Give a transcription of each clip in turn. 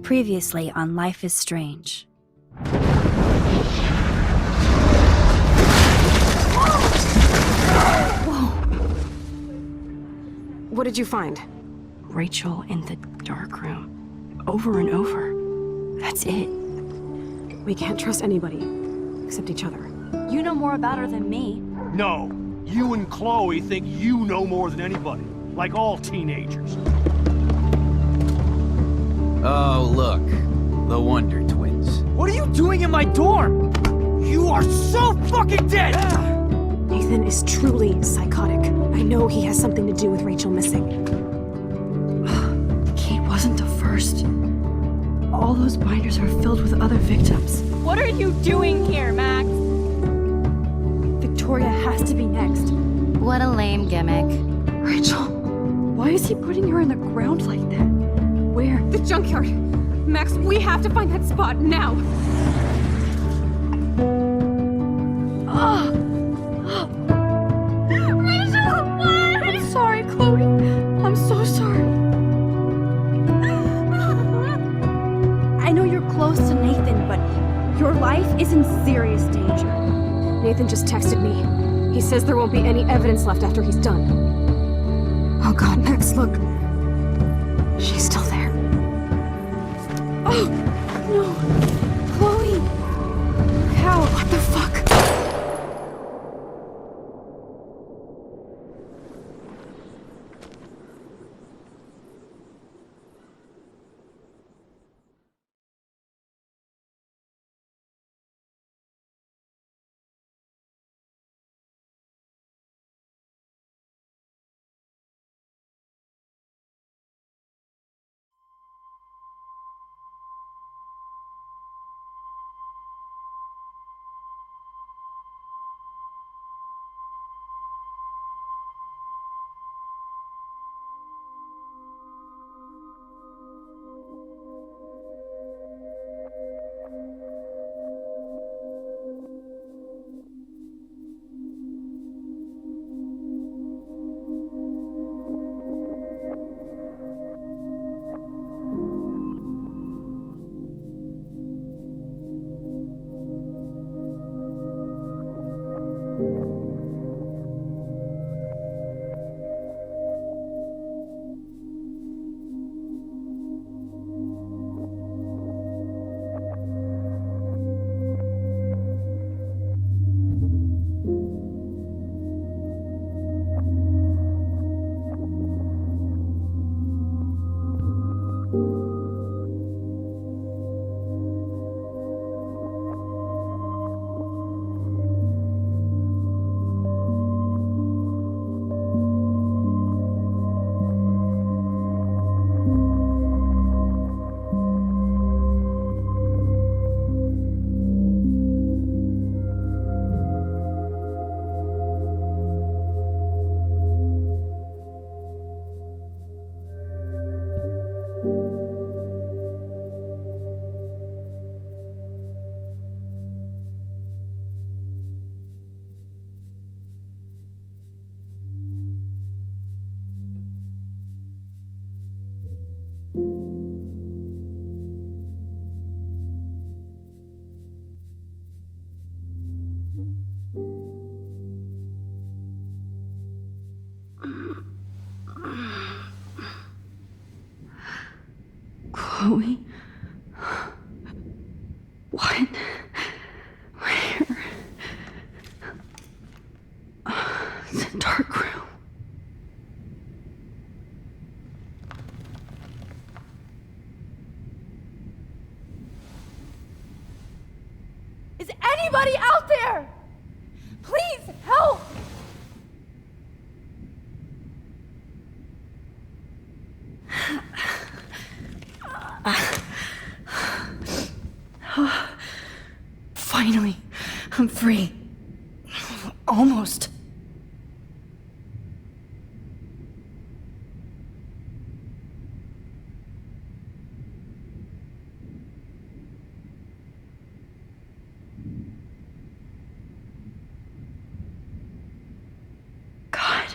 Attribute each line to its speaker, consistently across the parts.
Speaker 1: Previously on Life is Strange.
Speaker 2: Whoa! What did you find?
Speaker 3: Rachel in the dark room. Over and over. That's it.
Speaker 2: We can't trust anybody, except each other.
Speaker 1: You know more about her than me.
Speaker 4: No. You and Chloe think you know more than anybody. Like all teenagers.
Speaker 5: Oh, look. The Wonder Twins.
Speaker 4: What are you doing in my dorm? You are so fucking dead!
Speaker 2: Nathan is truly psychotic. I know he has something to do with Rachel missing.
Speaker 3: Kate wasn't the first. All those binders are filled with other victims.
Speaker 6: What are you doing here, Max?
Speaker 2: Victoria has to be next.
Speaker 1: What a lame gimmick.
Speaker 3: Rachel, why is he putting her in the ground like that? Where?
Speaker 2: The junkyard! Max, we have to find that spot now!
Speaker 3: Rachel, what? I'm sorry, Chloe. I'm so sorry.
Speaker 2: I know you're close to Nathan, but your life is in serious danger. Nathan just texted me. He says there won't be any evidence left after he's done. Oh god, Max, look. She's still there. Oh, no. Chloe! How? What the fuck?
Speaker 3: Chloe? What? Where? The dark room.
Speaker 6: there! Please, help!
Speaker 3: Finally, I'm free. Almost. God,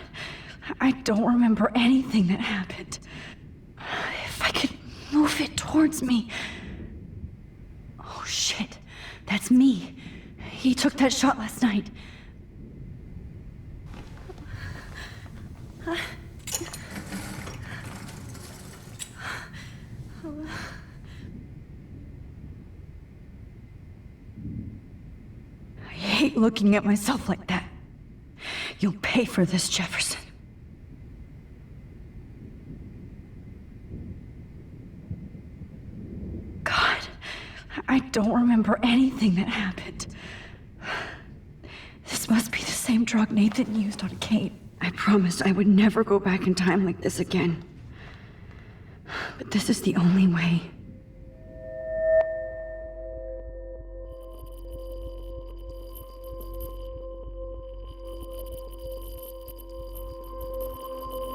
Speaker 3: I don't remember anything that happened. If I could move it towards me. Oh shit, that's me. He took that shot last night. I hate looking at myself like that. You'll pay for this, Jefferson. God, I don't remember anything that happened. This must be the same drug Nathan used on Kate. I promised I would never go back in time like this again. But this is the only way.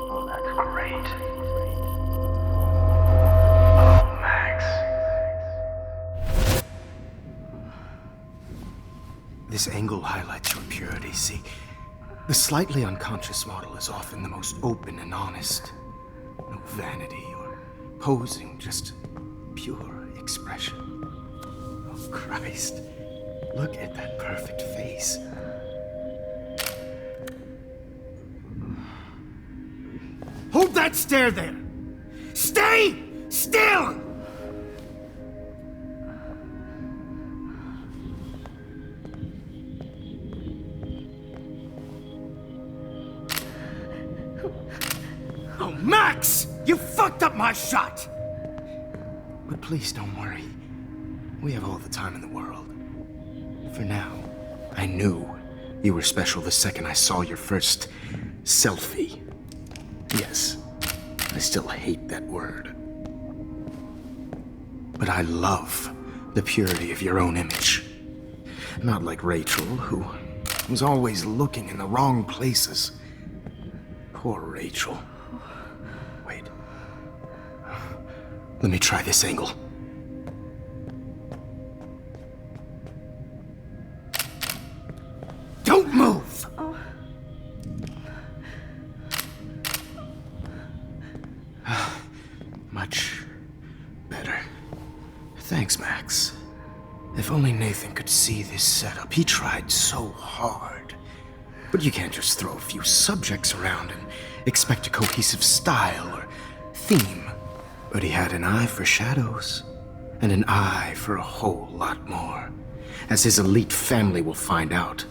Speaker 7: Oh, that's great. Oh, Max.
Speaker 8: This angle highlights your purity, see? The slightly unconscious model is often the most open and honest. No vanity or posing, just pure expression. Oh, Christ. Look at that perfect face. Hold that stare there! Stay still! Oh, Max! You fucked up my shot! But please don't worry. We have all the time in the world. For now, I knew you were special the second I saw your first selfie. Yes, I still hate that word. But I love the purity of your own image. Not like Rachel, who was always looking in the wrong places. Poor Rachel. Wait. Let me try this angle. Don't move! Much better. Thanks, Max. If only Nathan could see this setup. He tried so hard. But you can't just throw a few subjects around and expect a cohesive style or theme. But he had an eye for shadows, and an eye for a whole lot more, as his elite family will find out,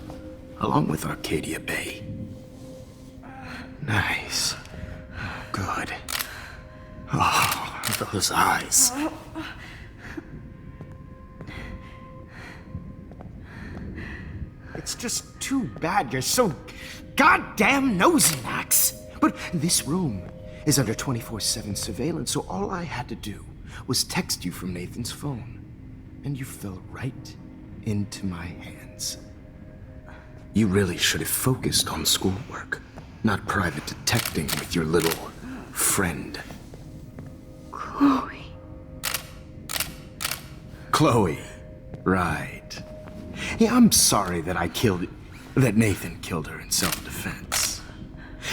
Speaker 8: along with Arcadia Bay. Nice. Good. Oh, those eyes. It's just too bad you're so goddamn nosy, Max. But this room is under 24/7 surveillance, so all I had to do was text you from Nathan's phone. And you fell right into my hands. You really should have focused on schoolwork, not private detecting with your little friend.
Speaker 3: Chloe.
Speaker 8: Chloe. Right. Yeah, I'm sorry that Nathan killed her in self-defense.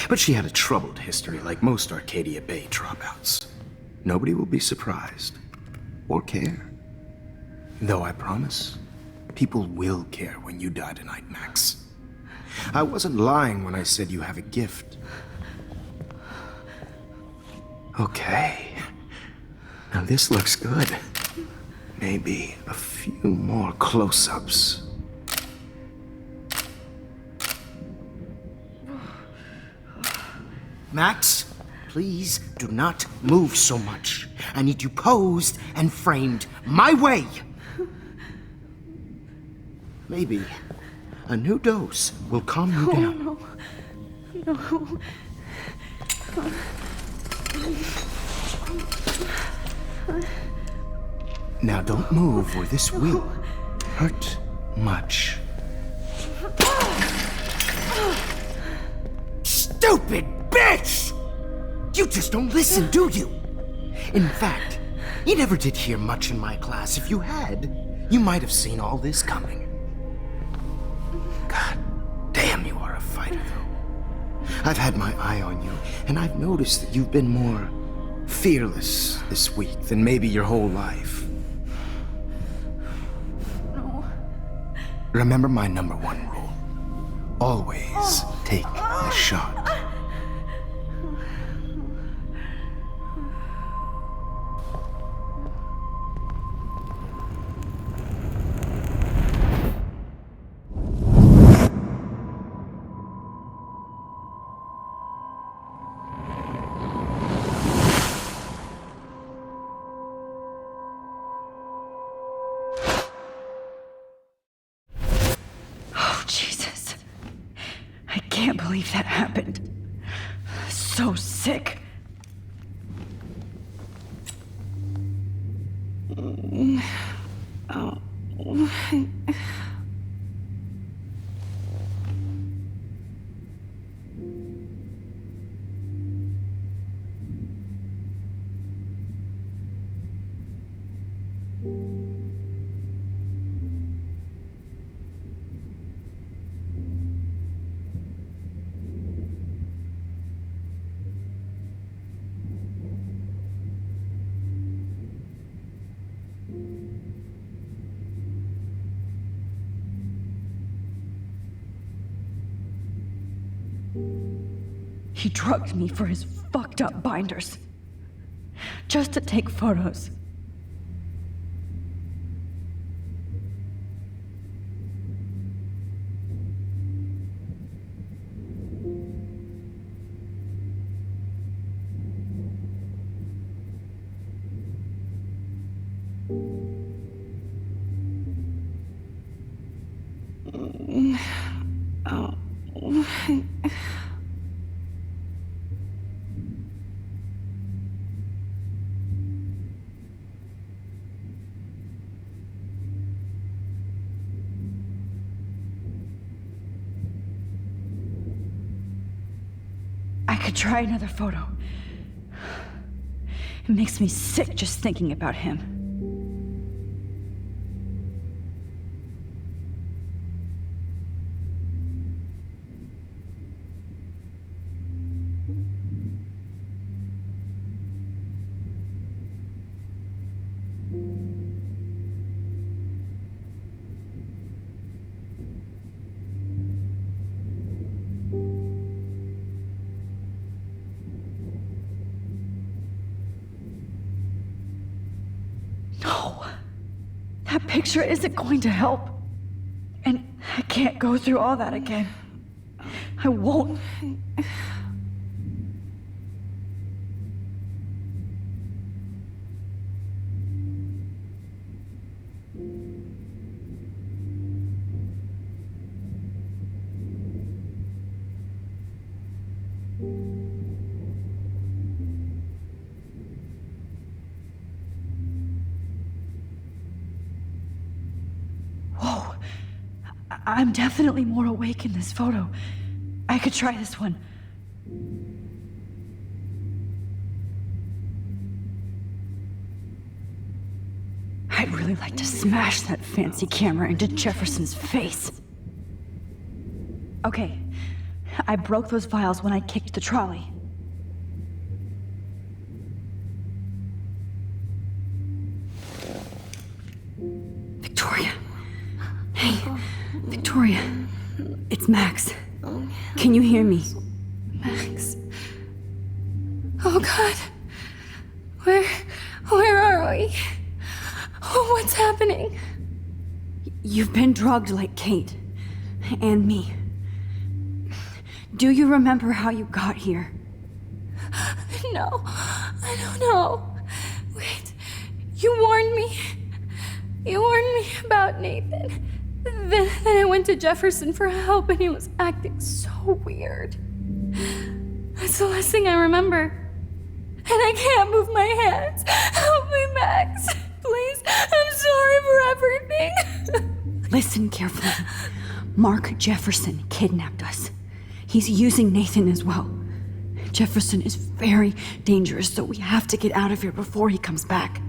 Speaker 8: But she had a troubled history like most Arcadia Bay dropouts. Nobody will be surprised. Or care. Though I promise, people will care when you die tonight, Max. I wasn't lying when I said you have a gift. Okay. Now this looks good. Maybe a few more close-ups. Max, please do not move so much. I need you posed and framed my way. Maybe A new dose will calm you down.
Speaker 3: No. No.
Speaker 8: Now don't move or this will hurt much. Stupid bitch! You just don't listen, do you? In fact, you never did hear much in my class. If you had, you might have seen all this coming. God damn, you are a fighter, though. I've had my eye on you, and I've noticed that you've been more fearless this week than maybe your whole life.
Speaker 3: No.
Speaker 8: Remember my number one rule. Always take a shot.
Speaker 3: Jesus. I can't believe that happened. So sick. He drugged me for his fucked up binders. Just to take photos. I could try another photo. It makes me sick just thinking about him. No, that picture isn't going to help. And I can't go through all that again. I won't. Whoa. I'm definitely more awake in this photo. I could try this one. I'd really like to smash that fancy camera into Jefferson's face. Okay, I broke those vials when I kicked the trolley. Victoria. Hey, Victoria. It's Max. Can you hear me?
Speaker 6: Max. Oh God. Where are we? Oh, what's happening?
Speaker 3: You've been drugged like Kate. And me. Do you remember how you got here?
Speaker 6: No, I don't know. Wait, you warned me. You warned me about Nathan. Then I went to Jefferson for help and he was acting so weird. That's the last thing I remember. And I can't move my hands. Help me, Max. Please. I'm sorry for everything.
Speaker 3: Listen carefully. Mark Jefferson kidnapped us. He's using Nathan as well. Jefferson is very dangerous, so we have to get out of here before he comes back.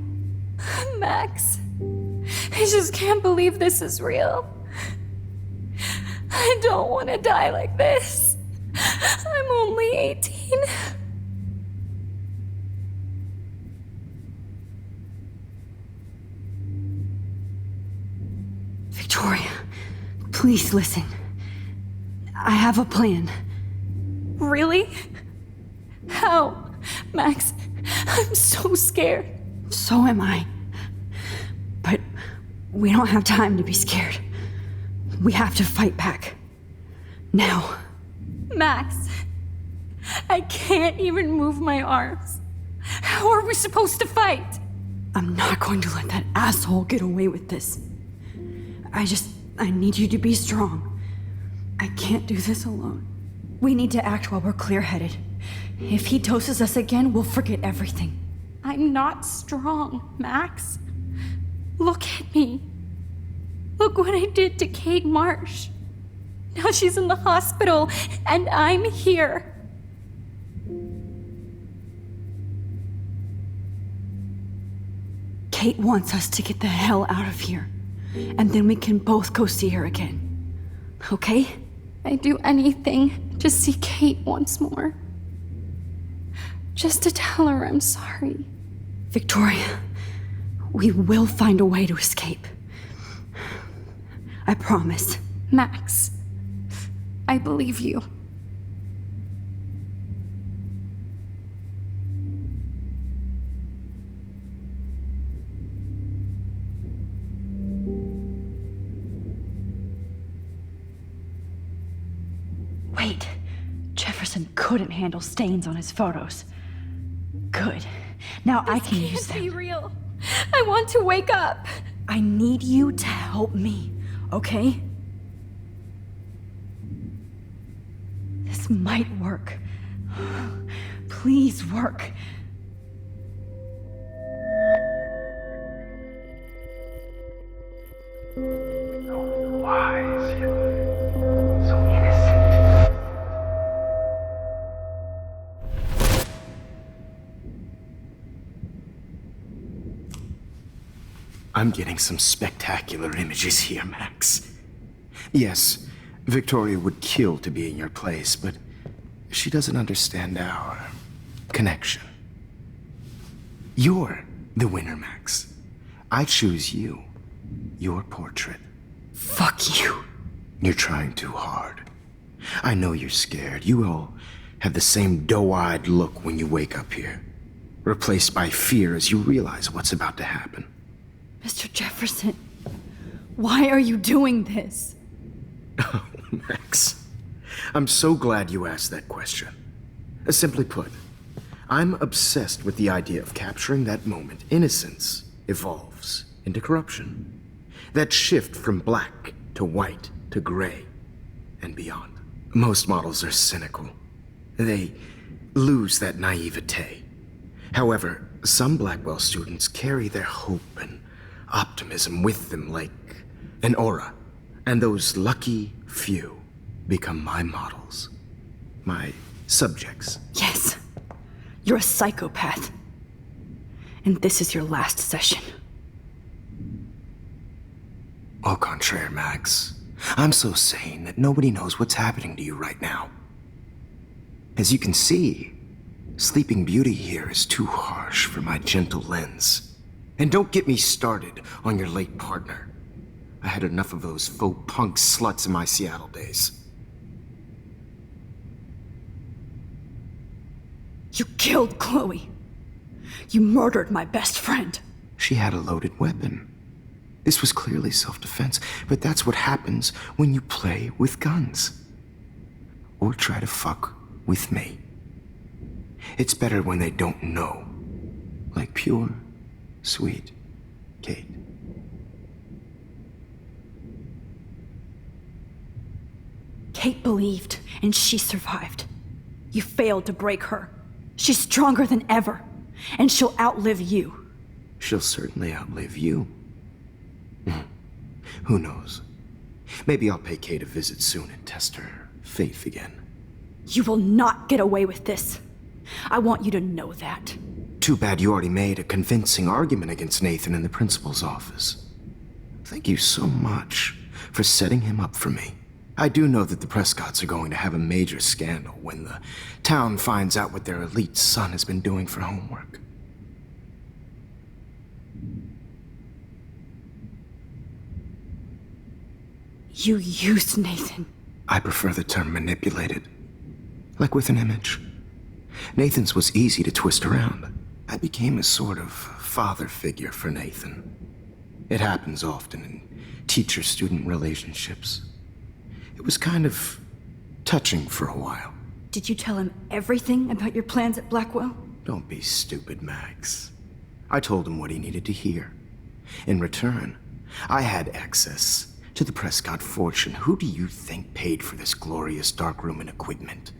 Speaker 6: Max, I just can't believe this is real. I don't want to die like this. I'm only 18.
Speaker 3: Victoria, please listen. I have a plan.
Speaker 6: Really? How? Max, I'm so scared.
Speaker 3: So am I. But we don't have time to be scared. We have to fight back. Now.
Speaker 6: Max, I can't even move my arms. How are we supposed to fight?
Speaker 3: I'm not going to let that asshole get away with this. I need you to be strong. I can't do this alone. We need to act while we're clear-headed. If he doses us again, we'll forget everything.
Speaker 6: I'm not strong, Max. Look at me. Look what I did to Kate Marsh. Now she's in the hospital, and I'm here.
Speaker 3: Kate wants us to get the hell out of here. And then we can both go see her again. Okay?
Speaker 6: I'd do anything to see Kate once more. Just to tell her I'm sorry.
Speaker 3: Victoria, we will find a way to escape. I promise.
Speaker 6: Max, I believe you.
Speaker 3: Wait, Jefferson couldn't handle stains on his photos. Good. Now I can use
Speaker 6: This can't be
Speaker 3: them.
Speaker 6: real. I want to wake up.
Speaker 3: I need you to help me, okay? This might work. Please work.
Speaker 7: So wise, yet so innocent.
Speaker 8: I'm getting some spectacular images here, Max. Yes, Victoria would kill to be in your place, but she doesn't understand our connection. You're the winner, Max. I choose you. Your portrait.
Speaker 3: Fuck you.
Speaker 8: You're trying too hard. I know you're scared. You all have the same doe-eyed look when you wake up here, replaced by fear as you realize what's about to happen.
Speaker 3: Mr. Jefferson, why are you doing this?
Speaker 8: Oh, Max. I'm so glad you asked that question. Simply put, I'm obsessed with the idea of capturing that moment innocence evolves into corruption. That shift from black to white to gray and beyond. Most models are cynical. They lose that naivete. However, some Blackwell students carry their hope and optimism with them like an aura. And those lucky few become my models. My subjects.
Speaker 3: Yes, you're a psychopath. And this is your last session.
Speaker 8: Au contraire, Max. I'm so sane that nobody knows what's happening to you right now. As you can see, Sleeping Beauty here is too harsh for my gentle lens. And don't get me started on your late partner. I had enough of those faux punk sluts in my Seattle days.
Speaker 3: You killed Chloe. You murdered my best friend.
Speaker 8: She had a loaded weapon. This was clearly self-defense, but that's what happens when you play with guns. Or try to fuck with me. It's better when they don't know. Like pure, sweet Kate.
Speaker 3: Kate believed, and she survived. You failed to break her. She's stronger than ever, and she'll outlive you.
Speaker 8: She'll certainly outlive you. Who knows? Maybe I'll pay Kate a visit soon and test her faith again.
Speaker 3: You will not get away with this. I want you to know that.
Speaker 8: Too bad you already made a convincing argument against Nathan in the principal's office. Thank you so much for setting him up for me. I do know that the Prescotts are going to have a major scandal when the town finds out what their elite son has been doing for homework.
Speaker 3: You used Nathan.
Speaker 8: I prefer the term manipulated. Like with an image. Nathan's was easy to twist around. I became a sort of father figure for Nathan. It happens often in teacher-student relationships. It was kind of touching for a while.
Speaker 3: Did you tell him everything about your plans at Blackwell?
Speaker 8: Don't be stupid, Max. I told him what he needed to hear. In return, I had access to the Prescott fortune. Who do you think paid for this glorious darkroom and equipment?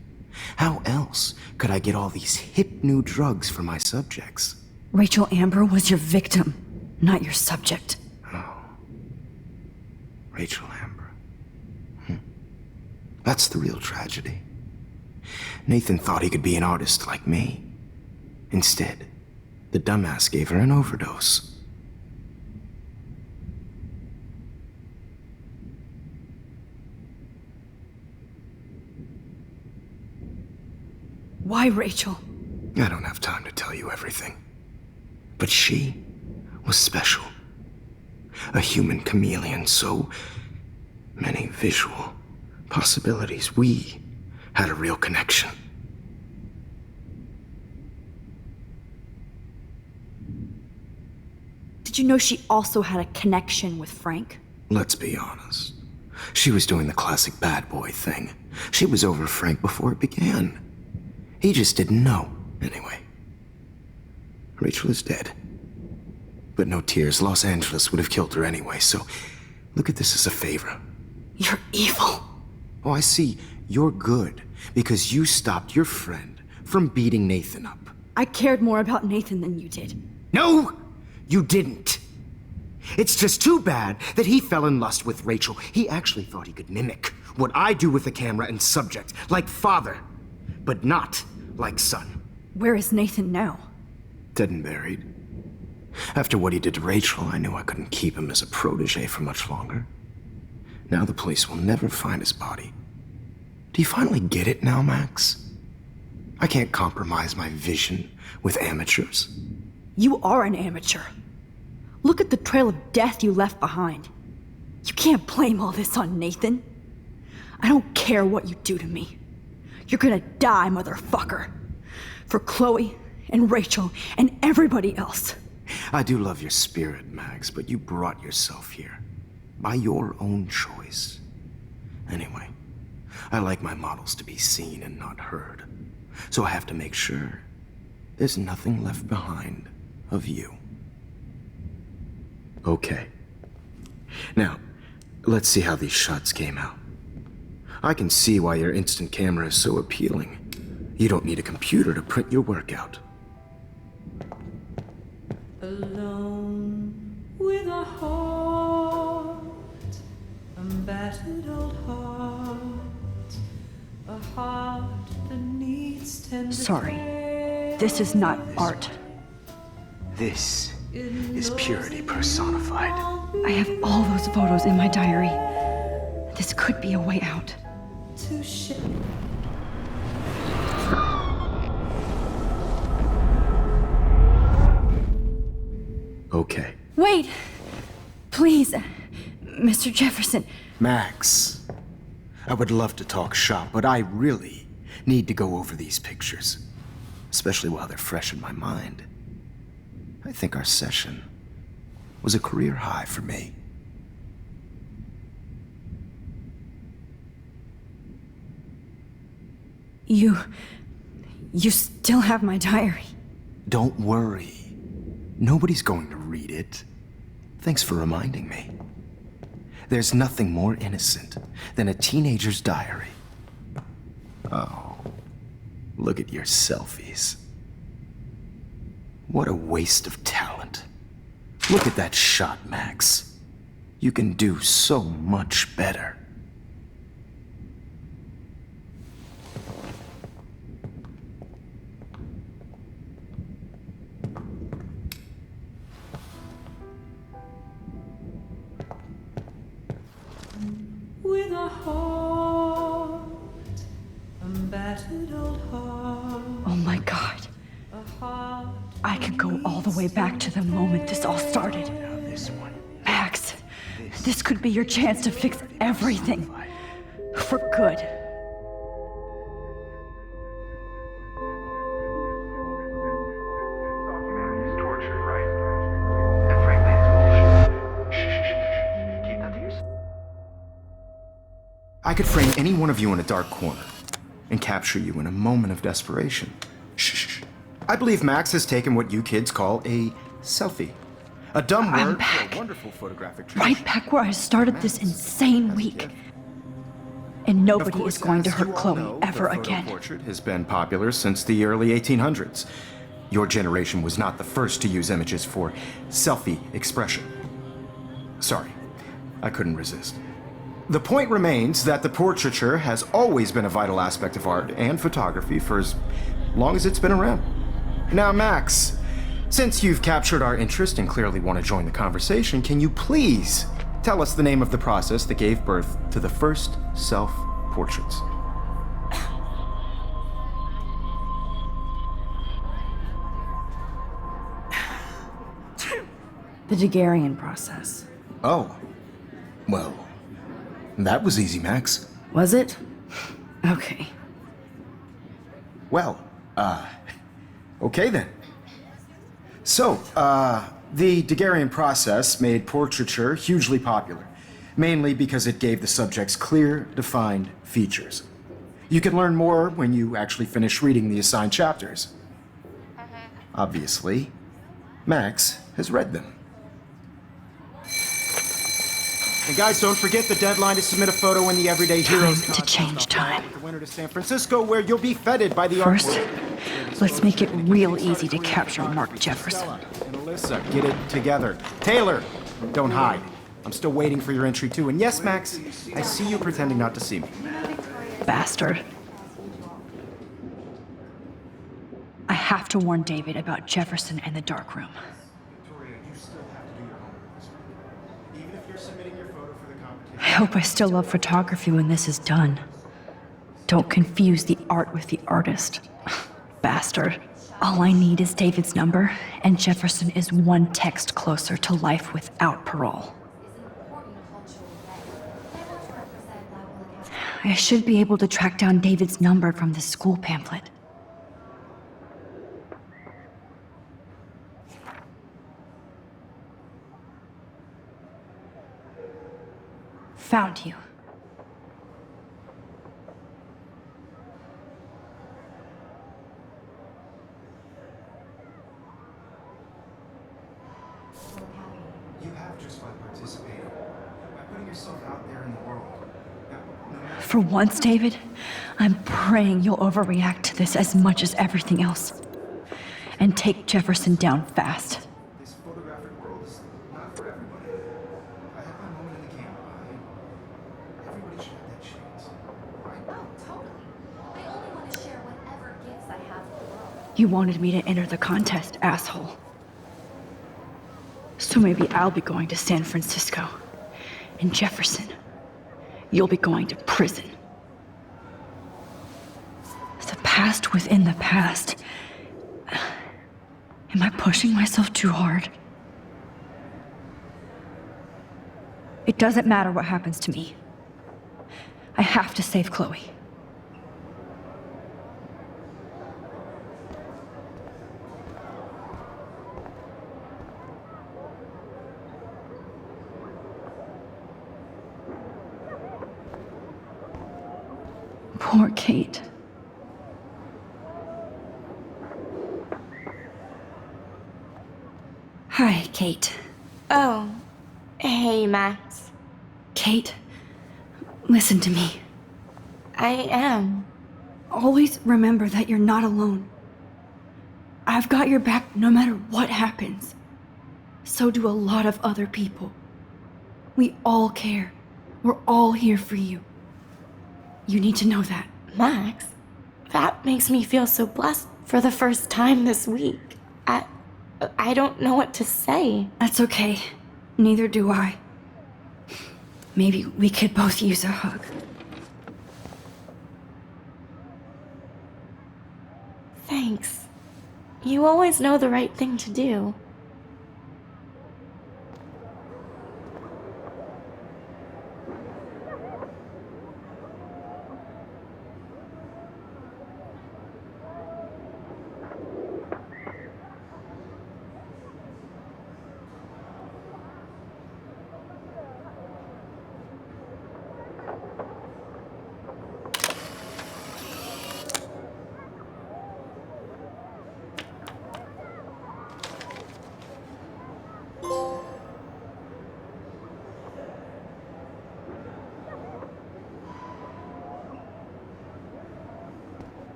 Speaker 8: How else could I get all these hip new drugs for my subjects?
Speaker 3: Rachel Amber was your victim, not your subject.
Speaker 8: Oh. Rachel Amber. That's the real tragedy. Nathan thought he could be an artist like me. Instead, the dumbass gave her an overdose.
Speaker 3: Why Rachel?
Speaker 8: I don't have time to tell you everything. But she was special. A human chameleon, so many visual possibilities. We had a real connection.
Speaker 3: Did you know she also had a connection with Frank?
Speaker 8: Let's be honest. She was doing the classic bad boy thing. She was over Frank before it began. He just didn't know, anyway. Rachel is dead. But no tears. Los Angeles would have killed her anyway, so look at this as a favor.
Speaker 3: You're evil.
Speaker 8: Oh, I see. You're good because you stopped your friend from beating Nathan up.
Speaker 3: I cared more about Nathan than you did.
Speaker 8: No, you didn't. It's just too bad that he fell in lust with Rachel. He actually thought he could mimic what I do with the camera and subject, like father, but not like son.
Speaker 3: Where is Nathan now?
Speaker 8: Dead and buried. After what he did to Rachel, I knew I couldn't keep him as a protege for much longer. Now the police will never find his body. Do you finally get it now, Max? I can't compromise my vision with amateurs.
Speaker 3: You are an amateur. Look at the trail of death you left behind. You can't blame all this on Nathan. I don't care what you do to me. You're gonna die, motherfucker. For Chloe and Rachel and everybody else.
Speaker 8: I do love your spirit, Max, but you brought yourself here. By your own choice. Anyway, I like my models to be seen and not heard. So I have to make sure there's nothing left behind of you. Okay. Now, let's see how these shots came out. I can see why your instant camera is so appealing. You don't need a computer to print your work out.
Speaker 9: Alone with a heart, a battered old heart, a heart that needs tender
Speaker 3: Sorry. This is not art.
Speaker 8: This is purity personified.
Speaker 3: I have all those photos in my diary. This could be a way out.
Speaker 9: to shake.
Speaker 8: Okay.
Speaker 3: Wait! Please, Mr. Jefferson.
Speaker 8: Max, I would love to talk shop, but I really need to go over these pictures. Especially while they're fresh in my mind. I think our session was a career high for me.
Speaker 3: You still have my diary.
Speaker 8: Don't worry. Nobody's going to read it. Thanks for reminding me. There's nothing more innocent than a teenager's diary. Oh, look at your selfies. What a waste of talent. Look at that shot, Max. You can do so much better.
Speaker 9: With a heart, a battered old heart,
Speaker 3: Oh my god.
Speaker 9: a heart.
Speaker 3: I could go all the way back to the moment this all started.
Speaker 8: Now this one.
Speaker 3: Max, this could be your chance to fix everything. For good.
Speaker 7: Humanity's tortured, right? And frankly, it's bullshit. Shh. Keep that to yourself.
Speaker 8: I could frame any one of you in a dark corner and capture you in a moment of desperation. Shh. I believe Max has taken what you kids call a selfie. A dumb
Speaker 3: I'm
Speaker 8: word
Speaker 3: back.
Speaker 8: for a wonderful photographic tradition.
Speaker 3: Right back where I started this insane week. And
Speaker 8: Of
Speaker 3: nobody
Speaker 8: course,
Speaker 3: is going to
Speaker 8: as
Speaker 3: hurt
Speaker 8: you all
Speaker 3: Chloe
Speaker 8: know,
Speaker 3: ever
Speaker 8: the photo
Speaker 3: again.
Speaker 8: portrait has been popular since the early 1800s. Your generation was not the first to use images for selfie expression. Sorry, I couldn't resist. The point remains that the portraiture has always been a vital aspect of art and photography for as long as it's been around. Now, Max, since you've captured our interest and clearly want to join the conversation, can you please tell us the name of the process that gave birth to the first self-portraits?
Speaker 3: The Daguerrean process.
Speaker 8: Oh, well, that was easy, Max.
Speaker 3: Was it? Okay.
Speaker 8: Well, okay then. So, the Daguerrean process made portraiture hugely popular, mainly because it gave the subjects clear, defined features. You can learn more when you actually finish reading the assigned chapters. Obviously, Max has read them. And guys, don't forget the deadline to submit a photo in the Everyday Heroes
Speaker 3: Time to change time.
Speaker 8: with the winter to San Francisco, where you'll be feted by the
Speaker 3: First,
Speaker 8: artwork.
Speaker 3: let's make it real easy to capture Mark Jefferson.
Speaker 8: And Alyssa, get it together. Taylor, don't hide. I'm still waiting for your entry too. And yes, Max, I see you pretending not to see me.
Speaker 3: Bastard. I have to warn David about Jefferson and the dark room.
Speaker 8: Victoria, you still have to do your homework. Even if you're submitting your photo for the competition.
Speaker 3: I hope I still love photography when this is done. Don't confuse the art with the artist. Bastard. All I need is David's number, and Jefferson is one text closer to life without parole. I should be able to track down David's number from the school pamphlet. Found you.
Speaker 8: You have just by participating, by putting yourself out there in the world.
Speaker 3: For once, David, I'm praying you'll overreact to this as much as everything else. And take Jefferson down fast.
Speaker 8: This photographic world is not for everybody. I have my moment in the camera, and everybody should have that chance, right?
Speaker 10: Oh, totally. I only want to share whatever gifts I have with the world.
Speaker 3: You wanted me to enter the contest, asshole. So maybe I'll be going to San Francisco. And Jefferson, you'll be going to prison. The past within the past. Am I pushing myself too hard? It doesn't matter what happens to me. I have to save Chloe. Poor Kate.
Speaker 1: Hi, Kate.
Speaker 11: Oh, hey, Max.
Speaker 3: Kate, listen to me.
Speaker 6: I am.
Speaker 3: Always remember that you're not alone. I've got your back no matter what happens. So do a lot of other people. We all care. We're all here for you. You need to know that.
Speaker 6: Max, that makes me feel so blessed for the first time this week. I don't know what to say.
Speaker 3: That's okay. Neither do I. Maybe we could both use a hug.
Speaker 6: Thanks. You always know the right thing to do.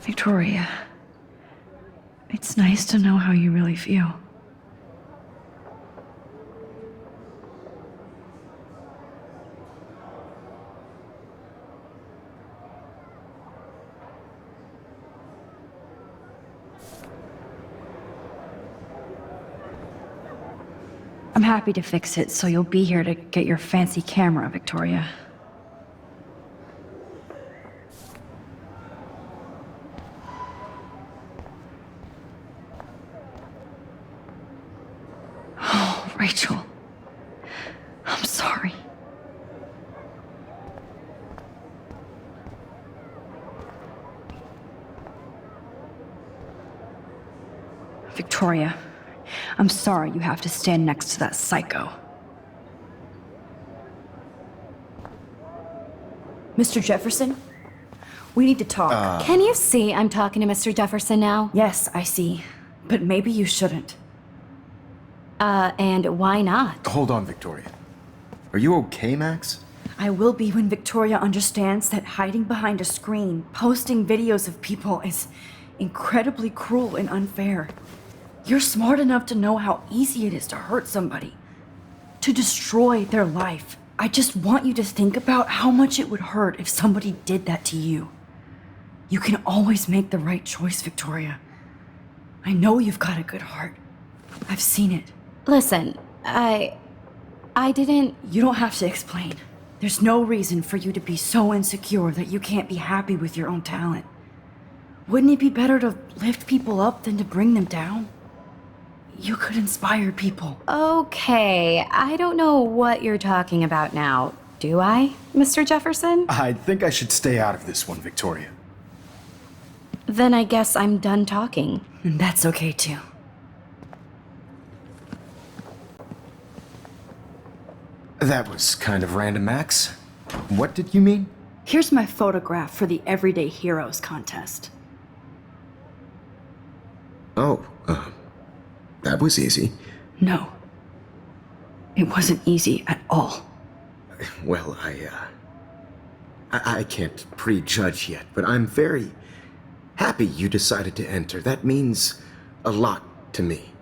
Speaker 3: Victoria, it's nice to know how you really feel. I'm happy to fix it, so you'll be here to get your fancy camera, Victoria. Oh, Rachel. I'm sorry. Victoria, I'm sorry you have to stand next to that psycho. Mr. Jefferson? We need to talk.
Speaker 6: Can you see I'm talking to Mr. Jefferson now?
Speaker 3: Yes, I see. But maybe you shouldn't.
Speaker 6: And why not?
Speaker 8: Hold on, Victoria. Are you okay, Max?
Speaker 3: I will be when Victoria understands that hiding behind a screen, posting videos of people is incredibly cruel and unfair. You're smart enough to know how easy it is to hurt somebody, to destroy their life. I just want you to think about how much it would hurt if somebody did that to you. You can always make the right choice, Victoria. I know you've got a good heart. I've seen it.
Speaker 6: Listen, I didn't...
Speaker 3: You don't have to explain. There's no reason for you to be so insecure that you can't be happy with your own talent. Wouldn't it be better to lift people up than to bring them down? You could inspire people.
Speaker 6: Okay, I don't know what you're talking about now, do I, Mr. Jefferson?
Speaker 8: I think I should stay out of this one, Victoria.
Speaker 6: Then I guess I'm done talking.
Speaker 3: And that's okay too.
Speaker 8: That was kind of random, Max. What did you mean?
Speaker 3: Here's my photograph for the Everyday Heroes contest.
Speaker 8: Oh, that was easy.
Speaker 3: No. It wasn't easy at all.
Speaker 8: Well, I can't prejudge yet, but I'm very happy you decided to enter. That means a lot to me.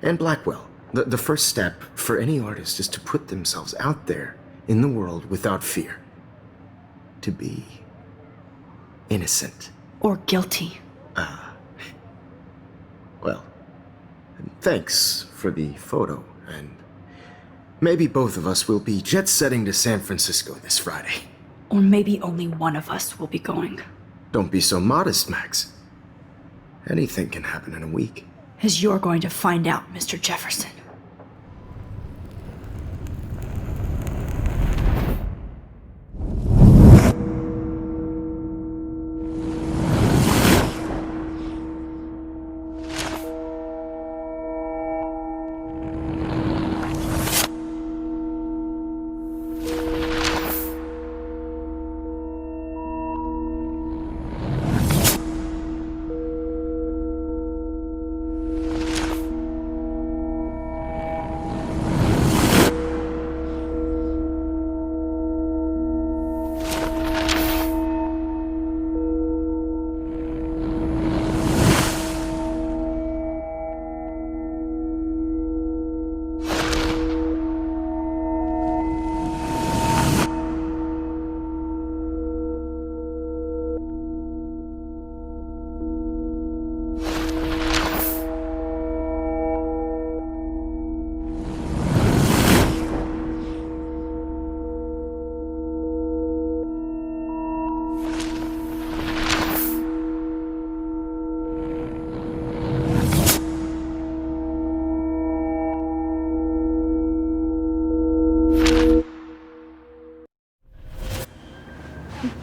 Speaker 8: And Blackwell. The first step for any artist is to put themselves out there in the world without fear. To be innocent.
Speaker 3: Or guilty.
Speaker 8: Well, thanks for the photo, and maybe both of us will be jet-setting to San Francisco this Friday.
Speaker 3: Or maybe only one of us will be going.
Speaker 8: Don't be so modest, Max. Anything can happen in a week.
Speaker 3: As you're going to find out, Mr. Jefferson.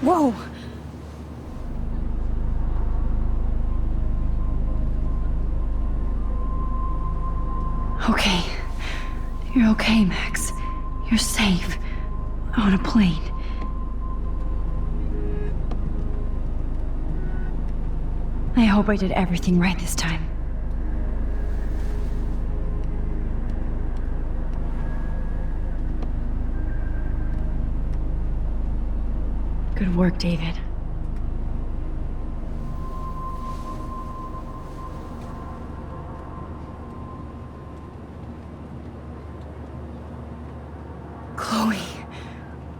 Speaker 3: Whoa! Okay. You're okay, Max. You're safe. On a plane. I hope I did everything right this time. Good work, David. Chloe.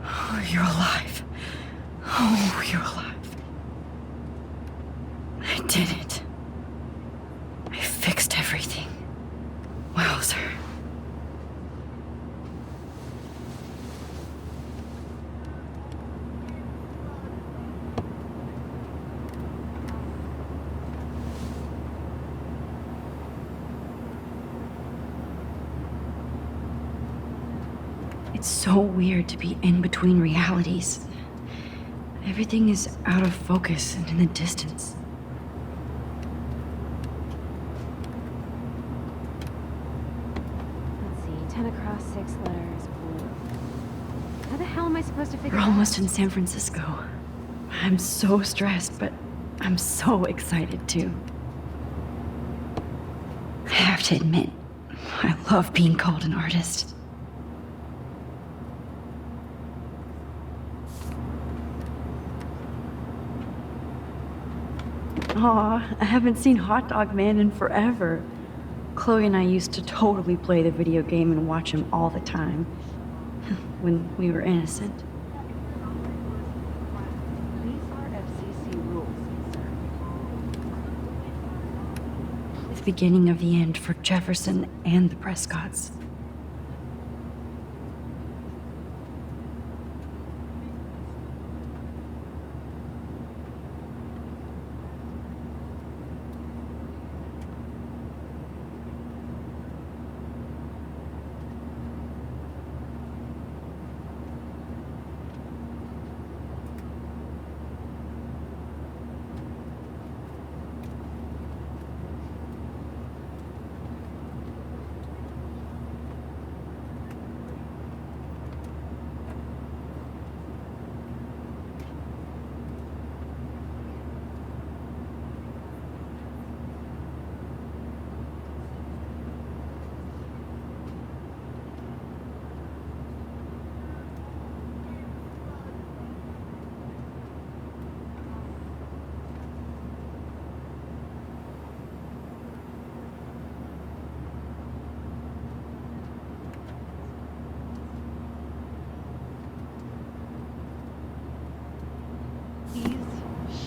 Speaker 3: Oh, you're alive. Oh, you're alive. I did it. I fixed everything. Wowzer. It's so weird to be in between realities. Everything is out of focus and in the distance.
Speaker 2: Let's see, 10 across, 6 letters, blue. How the hell am I supposed to figure
Speaker 3: We're
Speaker 2: out?
Speaker 3: almost in San Francisco. I'm so stressed, but I'm so excited too. I have to admit, I love being called an artist. Aw, I haven't seen Hot Dog Man in forever. Chloe and I used to totally play the video game and watch him all the time. When we were innocent.
Speaker 2: These are FCC rules, sir.
Speaker 3: The beginning of the end for Jefferson and the Prescotts.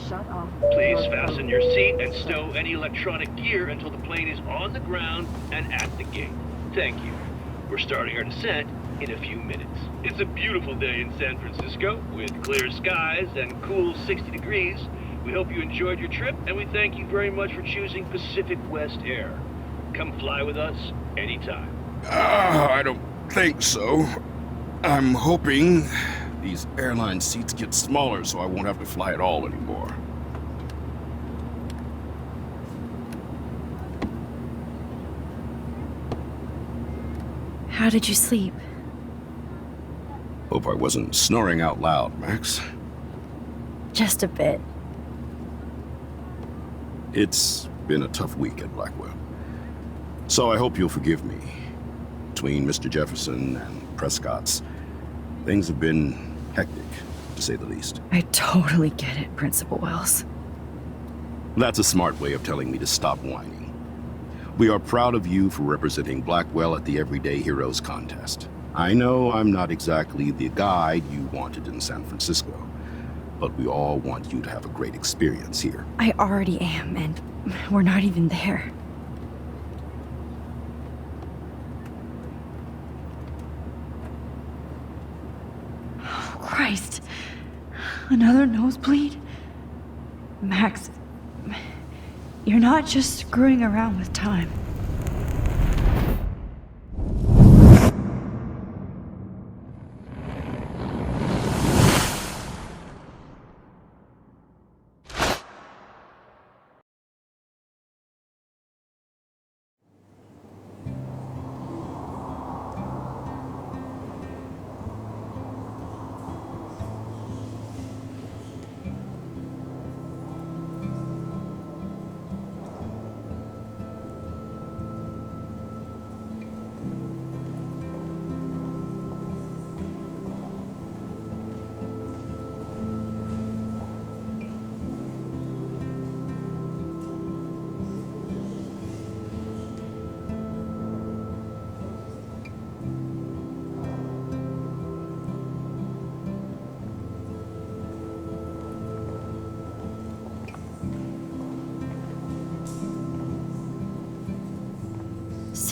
Speaker 2: Shut off.
Speaker 11: Please fasten your seat and stow any electronic gear until the plane is on the ground and at the gate. Thank you. We're starting our descent in a few minutes. It's a beautiful day in San Francisco with clear skies and cool 60 degrees. We hope you enjoyed your trip, and we thank you very much for choosing Pacific West Air. Come fly with us anytime.
Speaker 8: I don't think so. I'm hoping these airline seats get smaller so I won't have to fly at all anymore.
Speaker 3: How did you sleep?
Speaker 8: Hope I wasn't snoring out loud, Max.
Speaker 3: Just a bit.
Speaker 8: It's been a tough week at Blackwell. So I hope you'll forgive me. Between Mr. Jefferson and Prescott's, things have been hectic, to say the least.
Speaker 3: I totally get it, Principal Wells.
Speaker 8: That's a smart way of telling me to stop whining. We are proud of you for representing Blackwell at the Everyday Heroes contest. I know I'm not exactly the guide you wanted in San Francisco, but we all want you to have a great experience here.
Speaker 3: I already am, and we're not even there. Oh, Christ. Another nosebleed? Max, you're not just screwing around with time.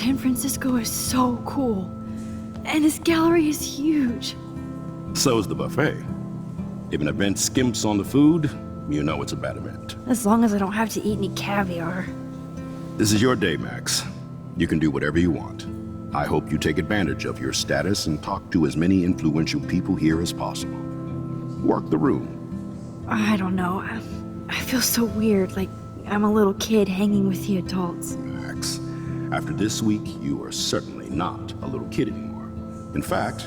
Speaker 3: San Francisco is so cool. And this gallery is huge.
Speaker 12: So's the buffet. If an event skimps on the food, you know it's a bad event.
Speaker 3: As long as I don't have to eat any caviar.
Speaker 12: This is your day, Max. You can do whatever you want. I hope you take advantage of your status and talk to as many influential people here as possible. Work the room.
Speaker 3: I don't know. I feel so weird, like I'm a little kid hanging with the adults.
Speaker 12: Max, after this week, you are certainly not a little kid anymore. In fact,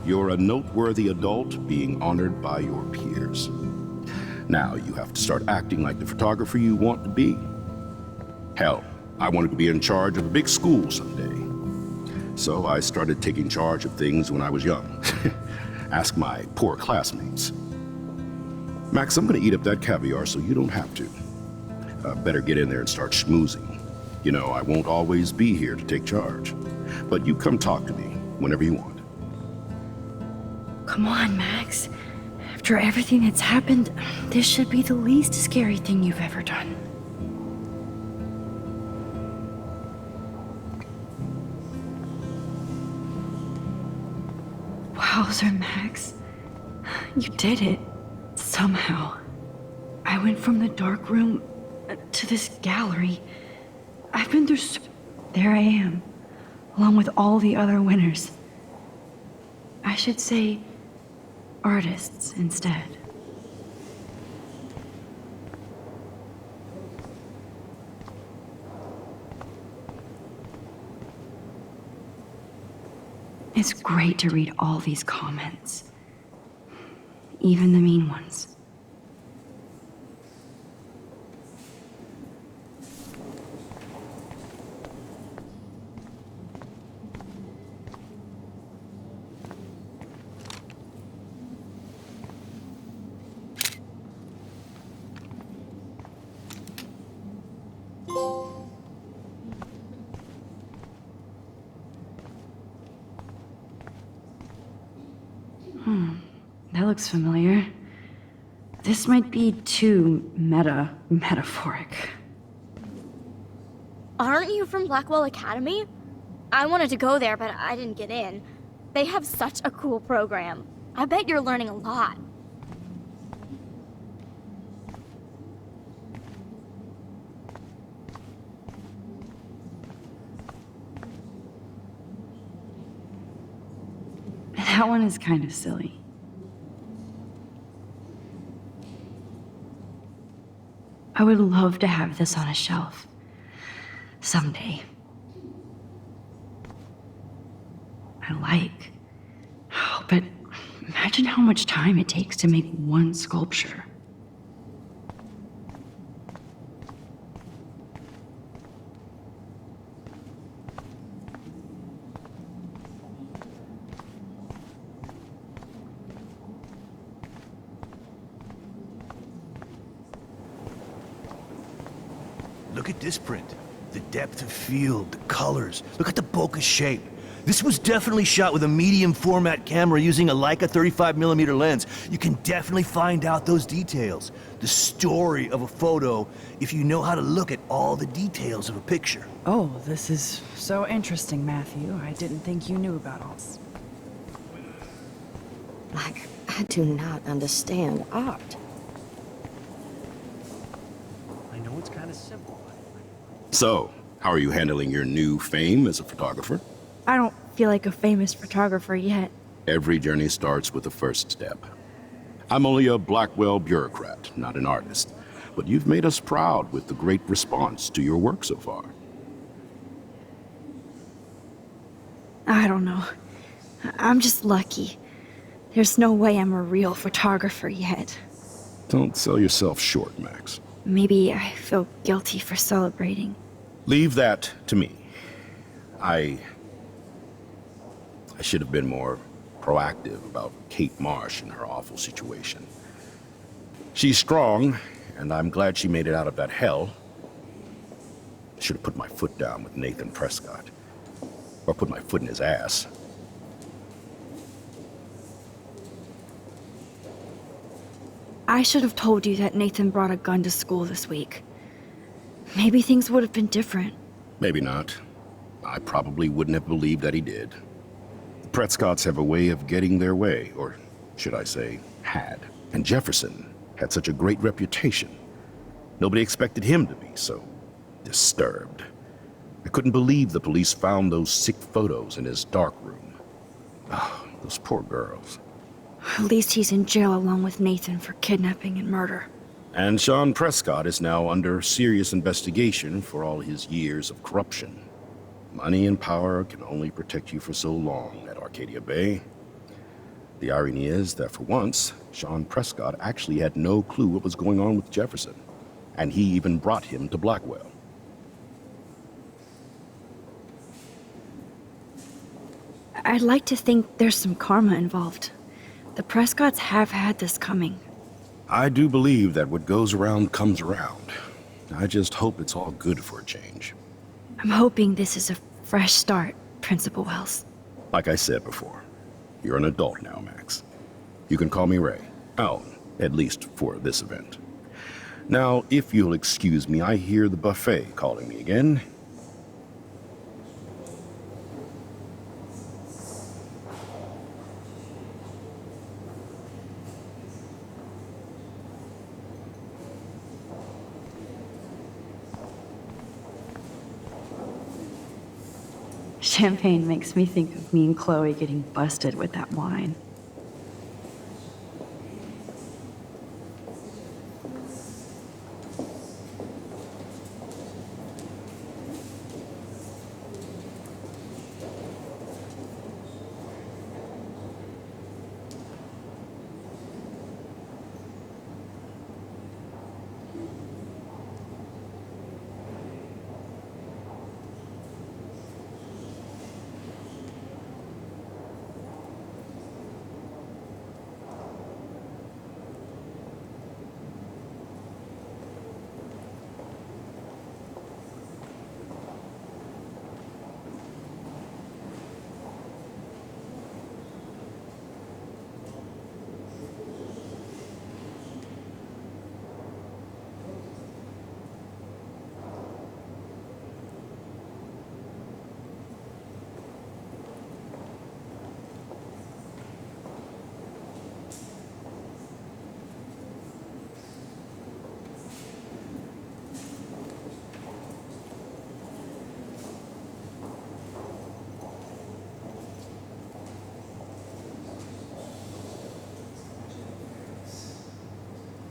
Speaker 12: you're a noteworthy adult being honored by your peers. Now you have to start acting like the photographer you want to be. Hell, I wanted to be in charge of a big school someday. So I started taking charge of things when I was young. Ask my poor classmates. Max, I'm gonna eat up that caviar so you don't have to. Better get in there and start schmoozing. You know, I won't always be here to take charge. But you come talk to me whenever you want.
Speaker 3: Come on, Max. After everything that's happened, this should be the least scary thing you've ever done. Wowzer, Max. You did it. Somehow. I went from the dark room to this gallery. I've been through There I am, along with all the other winners. I should say artists instead. It's great to read all these comments, even the mean ones. That looks familiar. This might be too metaphoric.
Speaker 10: Aren't you from Blackwell Academy? I wanted to go there, but I didn't get in. They have such a cool program. I bet you're learning a lot.
Speaker 3: That one is kind of silly. I would love to have this on a shelf. Someday. But imagine how much time it takes to make one sculpture.
Speaker 4: Look at this print. The depth of field, the colors. Look at the bokeh shape. This was definitely shot with a medium format camera using a Leica 35mm lens. You can definitely find out those details. The story of a photo if you know how to look at all the details of a picture.
Speaker 9: Oh, this is so interesting, Matthew. I didn't think you knew about all this.
Speaker 13: I do not understand art.
Speaker 4: I know it's kind of simple.
Speaker 12: So, how are you handling your new fame as a photographer?
Speaker 3: I don't feel like a famous photographer yet.
Speaker 12: Every journey starts with the first step. I'm only a Blackwell bureaucrat, not an artist. But you've made us proud with the great response to your work so far.
Speaker 3: I don't know. I'm just lucky. There's no way I'm a real photographer yet.
Speaker 12: Don't sell yourself short, Max.
Speaker 3: Maybe I feel guilty for celebrating.
Speaker 12: Leave that to me. I should have been more proactive about Kate Marsh and her awful situation. She's strong, and I'm glad she made it out of that hell. I should have put my foot down with Nathan Prescott. Or put my foot in his ass.
Speaker 3: I should have told you that Nathan brought a gun to school this week. Maybe things would have been different.
Speaker 12: Maybe not. I I probably wouldn't have believed that he did. The Prescotts have a way of getting their way, or should I say, had. And Jefferson had such a great reputation. Nobody expected him to be so disturbed. I couldn't believe the police found those sick photos in his dark room. Ah, those poor girls.
Speaker 1: At least he's in jail along with Nathan for kidnapping and murder.
Speaker 12: And Sean Prescott is now under serious investigation for all his years of corruption. Money and power can only protect you for so long at Arcadia Bay. The irony is that for once, Sean Prescott actually had no clue what was going on with Jefferson, and he even brought him to Blackwell.
Speaker 1: I'd like to think there's some karma involved. The Prescotts have had this coming.
Speaker 12: I do believe that what goes around comes around. I just hope it's all good for a change.
Speaker 1: I'm hoping this is a fresh start, Principal Wells.
Speaker 12: Like I said before, you're an adult now, Max. You can call me Ray. Oh, at least for this event. Now, if you'll excuse me, I hear the buffet calling me again.
Speaker 3: Champagne makes me think of me and Chloe getting busted with that wine.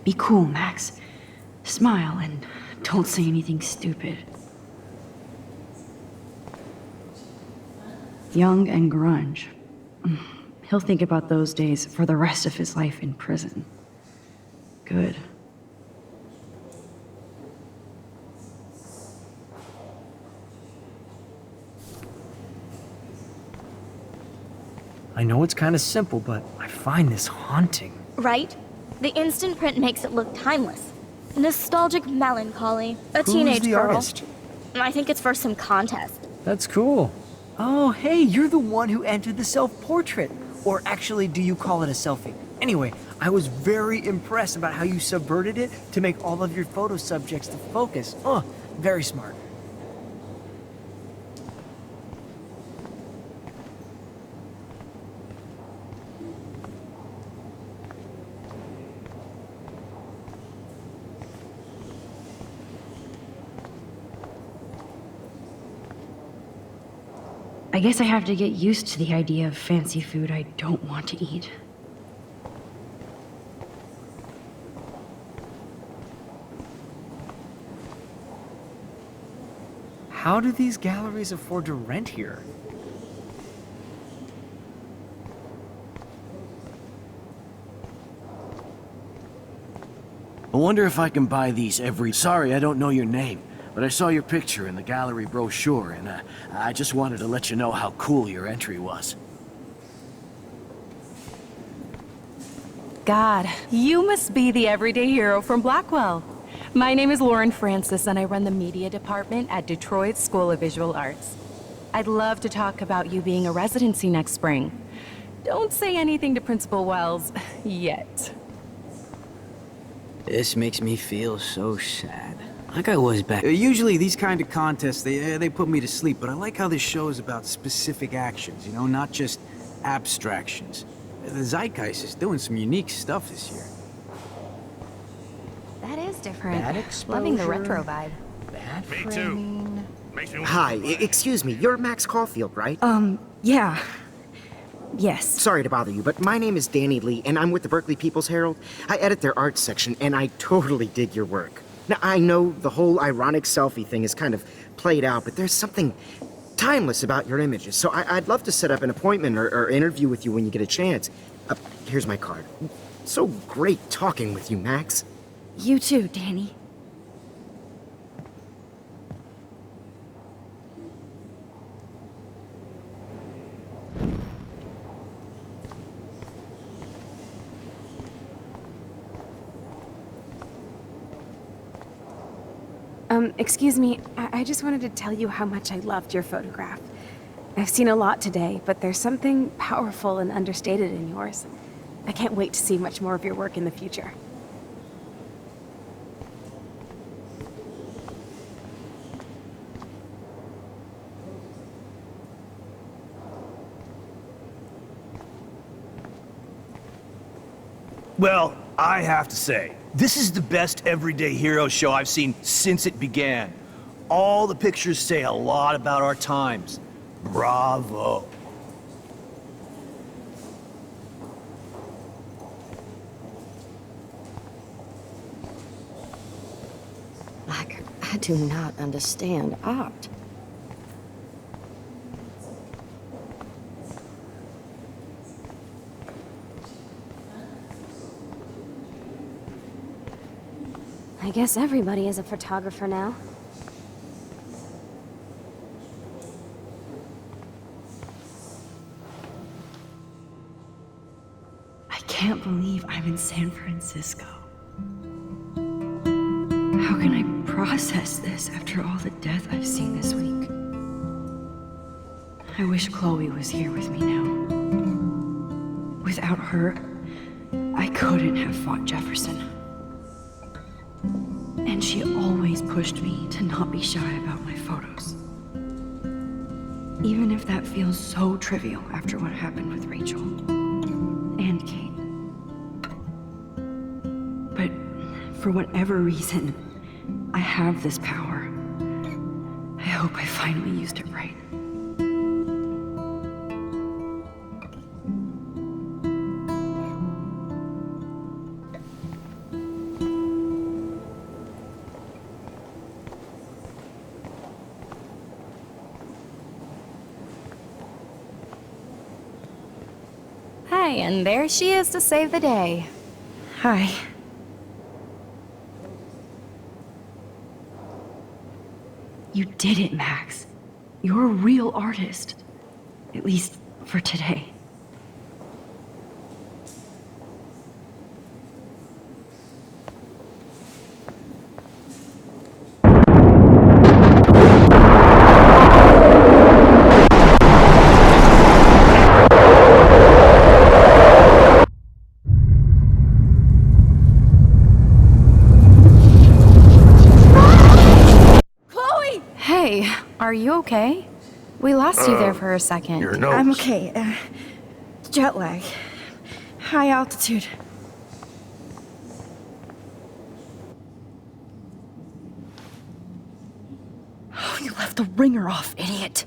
Speaker 3: Be cool, Max. Smile and don't say anything stupid. Young and grunge. He'll think about those days for the rest of his life in prison. Good.
Speaker 14: I know it's kind of simple, but I find this haunting.
Speaker 10: Right? The instant print makes it look timeless. Nostalgic melancholy. A
Speaker 14: Who's
Speaker 10: teenage
Speaker 14: the
Speaker 10: girl.
Speaker 14: artist?
Speaker 10: I think it's for some contest.
Speaker 14: That's cool. Oh, hey, you're the one who entered the self-portrait. Or actually, do you call it a selfie? Anyway, I was very impressed about how you subverted it to make all of your photo subjects the focus. Very smart.
Speaker 3: I guess I have to get used to the idea of fancy food I don't want to eat.
Speaker 14: How do these galleries afford to rent here?
Speaker 15: I wonder if I can buy these every... Sorry, I don't know your name, but I saw your picture in the gallery brochure, and I just wanted to let you know how cool your entry was.
Speaker 16: God, you must be the everyday hero from Blackwell. My name is Lauren Francis, and I run the media department at Detroit School of Visual Arts. I'd love to talk about you being a residency next spring. Don't say anything to Principal Wells yet.
Speaker 5: This makes me feel so sad.
Speaker 17: Like I was back. Usually these kind of contests, they put me to sleep, but I like how this show is about specific actions, you know, not just abstractions. The Zeitgeist is doing some unique stuff this year.
Speaker 16: That is different.
Speaker 18: Bad exposure.
Speaker 16: Loving the retro vibe.
Speaker 18: Bad
Speaker 11: Me
Speaker 18: framing.
Speaker 11: too.
Speaker 8: Hi, excuse me, you're Max Caulfield, right?
Speaker 1: Yeah. Yes.
Speaker 8: Sorry to bother you, but my name is Danny Lee, and I'm with the Berkeley People's Herald. I edit their arts section, and I totally dig your work. Now, I know the whole ironic selfie thing is kind of played out, but there's something timeless about your images, so I'd love to set up an appointment or interview with you when you get a chance. Here's my card. So great talking with you, Max.
Speaker 1: You too, Danny.
Speaker 2: Excuse me, I just wanted to tell you how much I loved your photograph. I've seen a lot today, but there's something powerful and understated in yours. I can't wait to see much more of your work in the future.
Speaker 4: Well, I have to say, this is the best everyday hero show I've seen since it began. All the pictures say a lot about our times. Bravo.
Speaker 13: Like, I do not understand art.
Speaker 2: I guess everybody is a photographer now.
Speaker 1: I can't believe I'm in San Francisco. How can I process this after all the death I've seen this week? I wish Chloe was here with me now. Without her, I couldn't have fought Jefferson. And she always pushed me to not be shy about my photos. Even if that feels so trivial after what happened with Rachel and Kate. But for whatever reason, I have this power. I hope I finally used it right.
Speaker 16: Hi, and there she is to save the day.
Speaker 1: Hi. You did it, Max. You're a real artist. At least for today.
Speaker 16: Hey, are you okay? We lost you there for a second.
Speaker 4: Your nose.
Speaker 1: I'm okay. Jet lag. High altitude. Oh, you left the ringer off, idiot.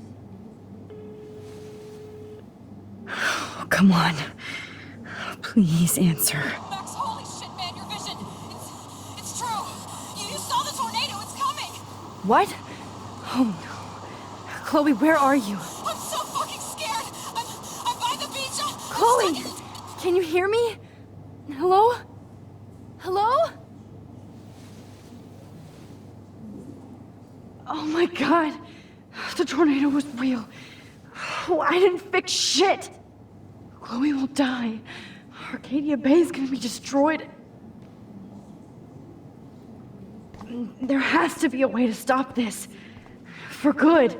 Speaker 1: Oh, come on. Please answer.
Speaker 19: Max, holy shit, man, your vision. It's true. You saw the tornado. It's coming.
Speaker 2: What? Oh no. Chloe, where are you?
Speaker 19: I'm so fucking scared. I'm by the beach.
Speaker 2: Chloe! Can you hear me? Hello? Hello? Oh my god. The tornado was real. Oh, I didn't fix shit. Chloe will die. Arcadia Bay is gonna be destroyed. There has to be a way to stop this. For good.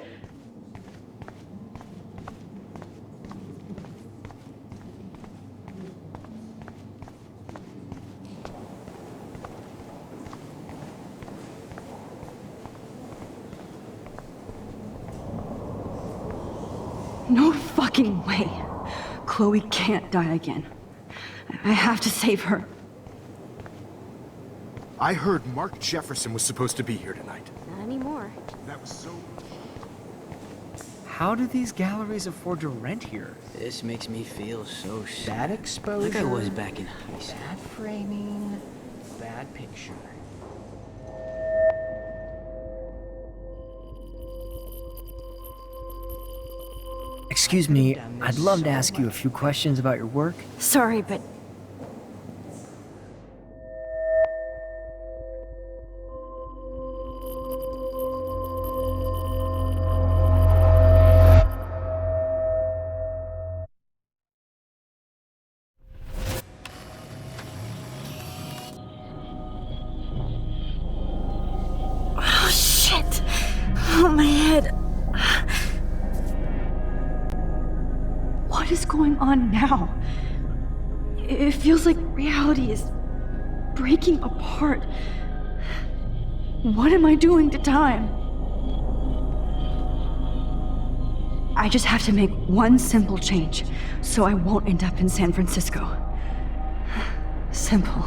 Speaker 1: No fucking way. Chloe can't die again. I have to save her.
Speaker 8: I heard Mark Jefferson was supposed to be here tonight.
Speaker 2: Not anymore.
Speaker 8: That was so...
Speaker 14: How do these galleries afford to rent here?
Speaker 18: This makes me feel so sad.
Speaker 15: Bad exposure.
Speaker 18: Like I was back in high school.
Speaker 15: Bad framing. Bad picture.
Speaker 14: Excuse me, I'd love to ask you a few questions about your work.
Speaker 1: Sorry, but oh shit. Oh, my head. What is going on now? It feels like reality is breaking apart. What am I doing to time? I just have to make one simple change so I won't end up in San Francisco. Simple.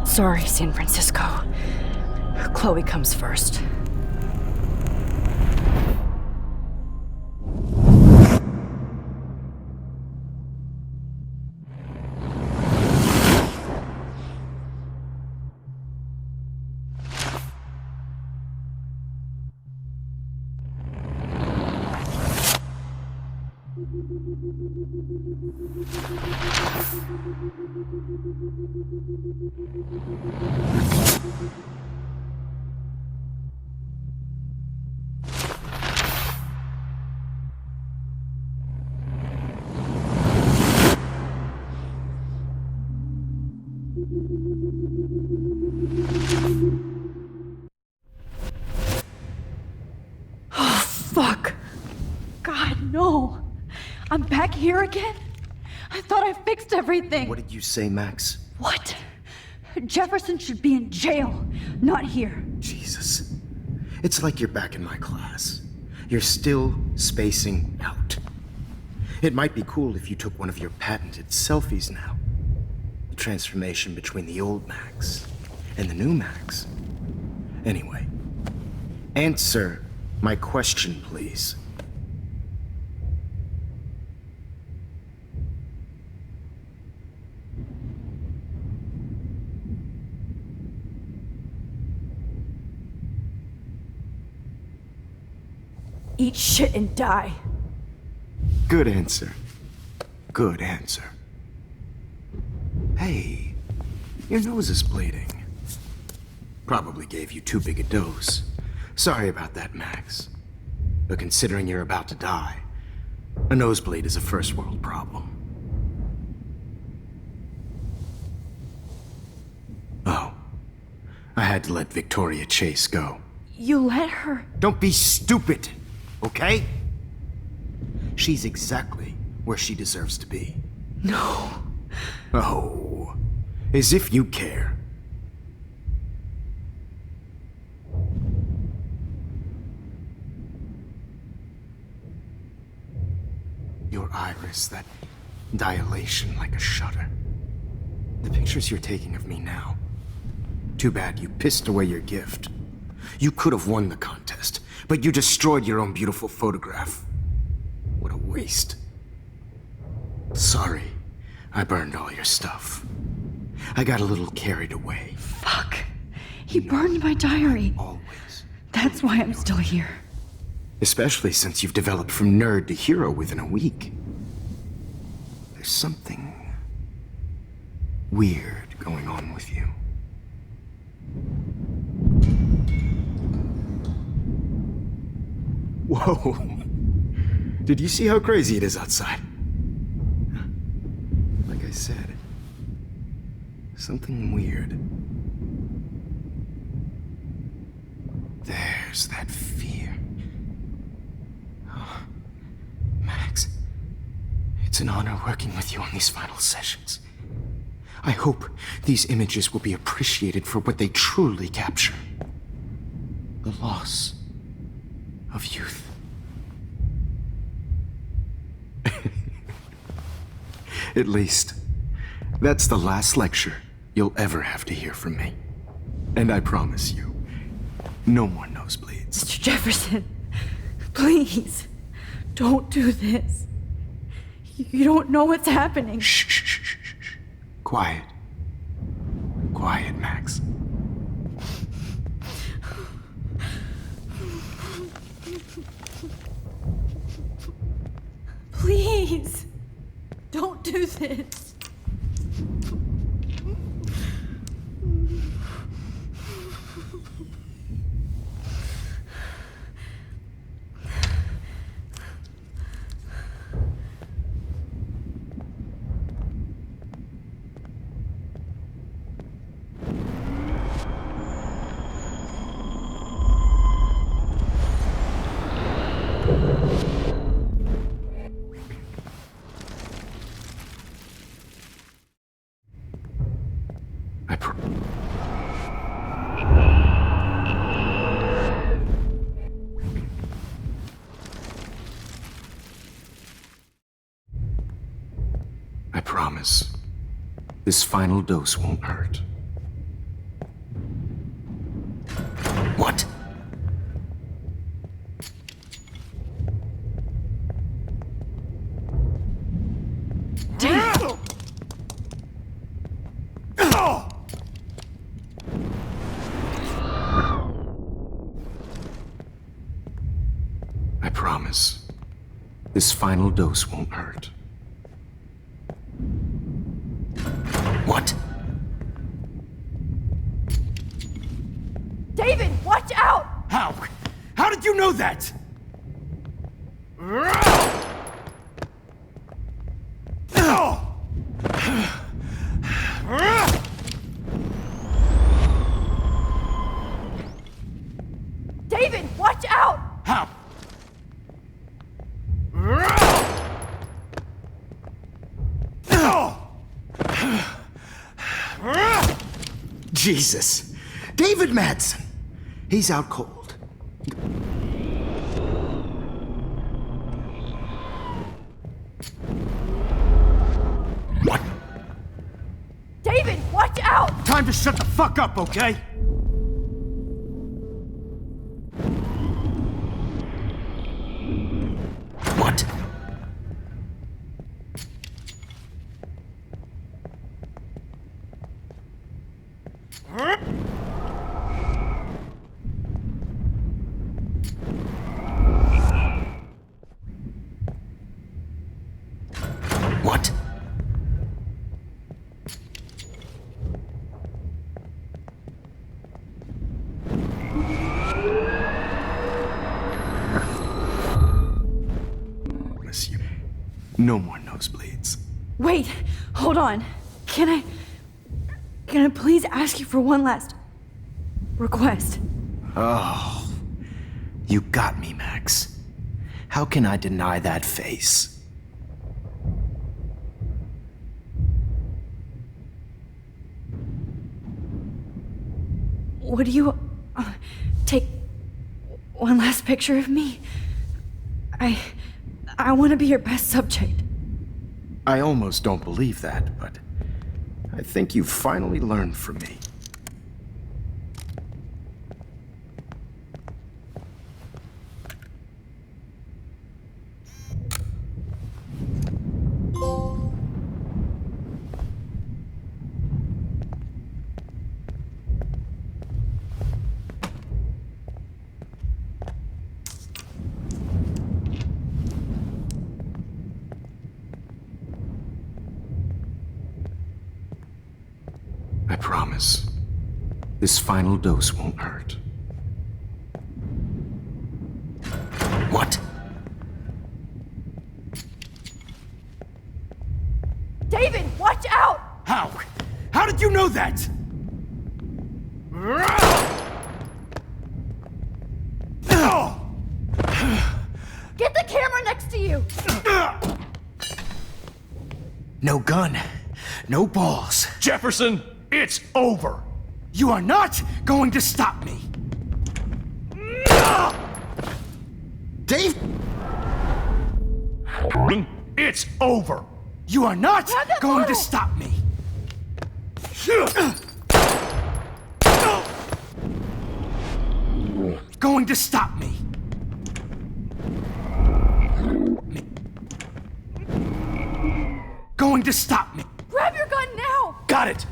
Speaker 1: Sorry, San Francisco. Chloe comes first. Oh, fuck. God, no. I'm back here again? I thought I fixed everything.
Speaker 8: What did you say, Max?
Speaker 1: What? Jefferson should be in jail, not here.
Speaker 8: Jesus. It's like you're back in my class. You're still spacing out. It might be cool if you took one of your patented selfies now. The transformation between the old Max and the new Max. Anyway, answer my question, please.
Speaker 1: Eat shit and die.
Speaker 8: Good answer. Good answer. Hey, your nose is bleeding. Probably gave you too big a dose. Sorry about that, Max. But considering you're about to die, a nosebleed is a first world problem. Oh, I had to let Victoria Chase go.
Speaker 1: You let her?
Speaker 8: Don't be stupid, okay? She's exactly where she deserves to be.
Speaker 1: No.
Speaker 8: Oh, as if you care. Your iris, that dilation like a shutter. The pictures you're taking of me now. Too bad you pissed away your gift. You could have won the contest, but you destroyed your own beautiful photograph. What a waste. Sorry, I burned all your stuff. I got a little carried away.
Speaker 1: Fuck. He burned my diary.
Speaker 8: Always.
Speaker 1: That's why I'm still here.
Speaker 8: Especially since you've developed from nerd to hero within a week. There's something weird going on with you. Whoa. Did you see how crazy it is outside? Like I said, something weird. There's that fear. Oh, Max, it's an honor working with you on these final sessions. I hope these images will be appreciated for what they truly capture. The loss of youth. At least, that's the last lecture you'll ever have to hear from me. And I promise you, no more nosebleeds.
Speaker 3: Mr. Jefferson, please, don't do this. You don't know what's happening.
Speaker 8: Shh, shh, shh, shh, shh. Quiet. Quiet, Max.
Speaker 3: Please, don't do this.
Speaker 8: I promise, this final dose won't hurt. What?
Speaker 3: Damn!
Speaker 8: I promise, this final dose won't hurt. What?
Speaker 3: David, watch out!
Speaker 8: How? How did you know that?
Speaker 3: David, watch out!
Speaker 8: How? Jesus. David Madsen. He's out cold. What?
Speaker 3: David, watch out!
Speaker 8: Time to shut the fuck up, okay? What? What? Miss you. No more nosebleeds.
Speaker 3: Wait, hold on. Can I please ask you for one last request?
Speaker 8: Oh, you got me, Max. How can I deny that face?
Speaker 3: Would you take one last picture of me? I want to be your best subject.
Speaker 8: I almost don't believe that, but I think you've finally learned from me. I promise, this final dose won't hurt. What?
Speaker 3: David, watch out!
Speaker 8: How? How did you know that?
Speaker 3: Get the camera next to you!
Speaker 8: No gun, no balls.
Speaker 4: Jefferson, it's over.
Speaker 8: You are not going to stop me. Dave?
Speaker 4: It's over.
Speaker 8: You are not going to stop me! Going to stop me! Going to stop me!
Speaker 2: Grab your gun now!
Speaker 8: Got it!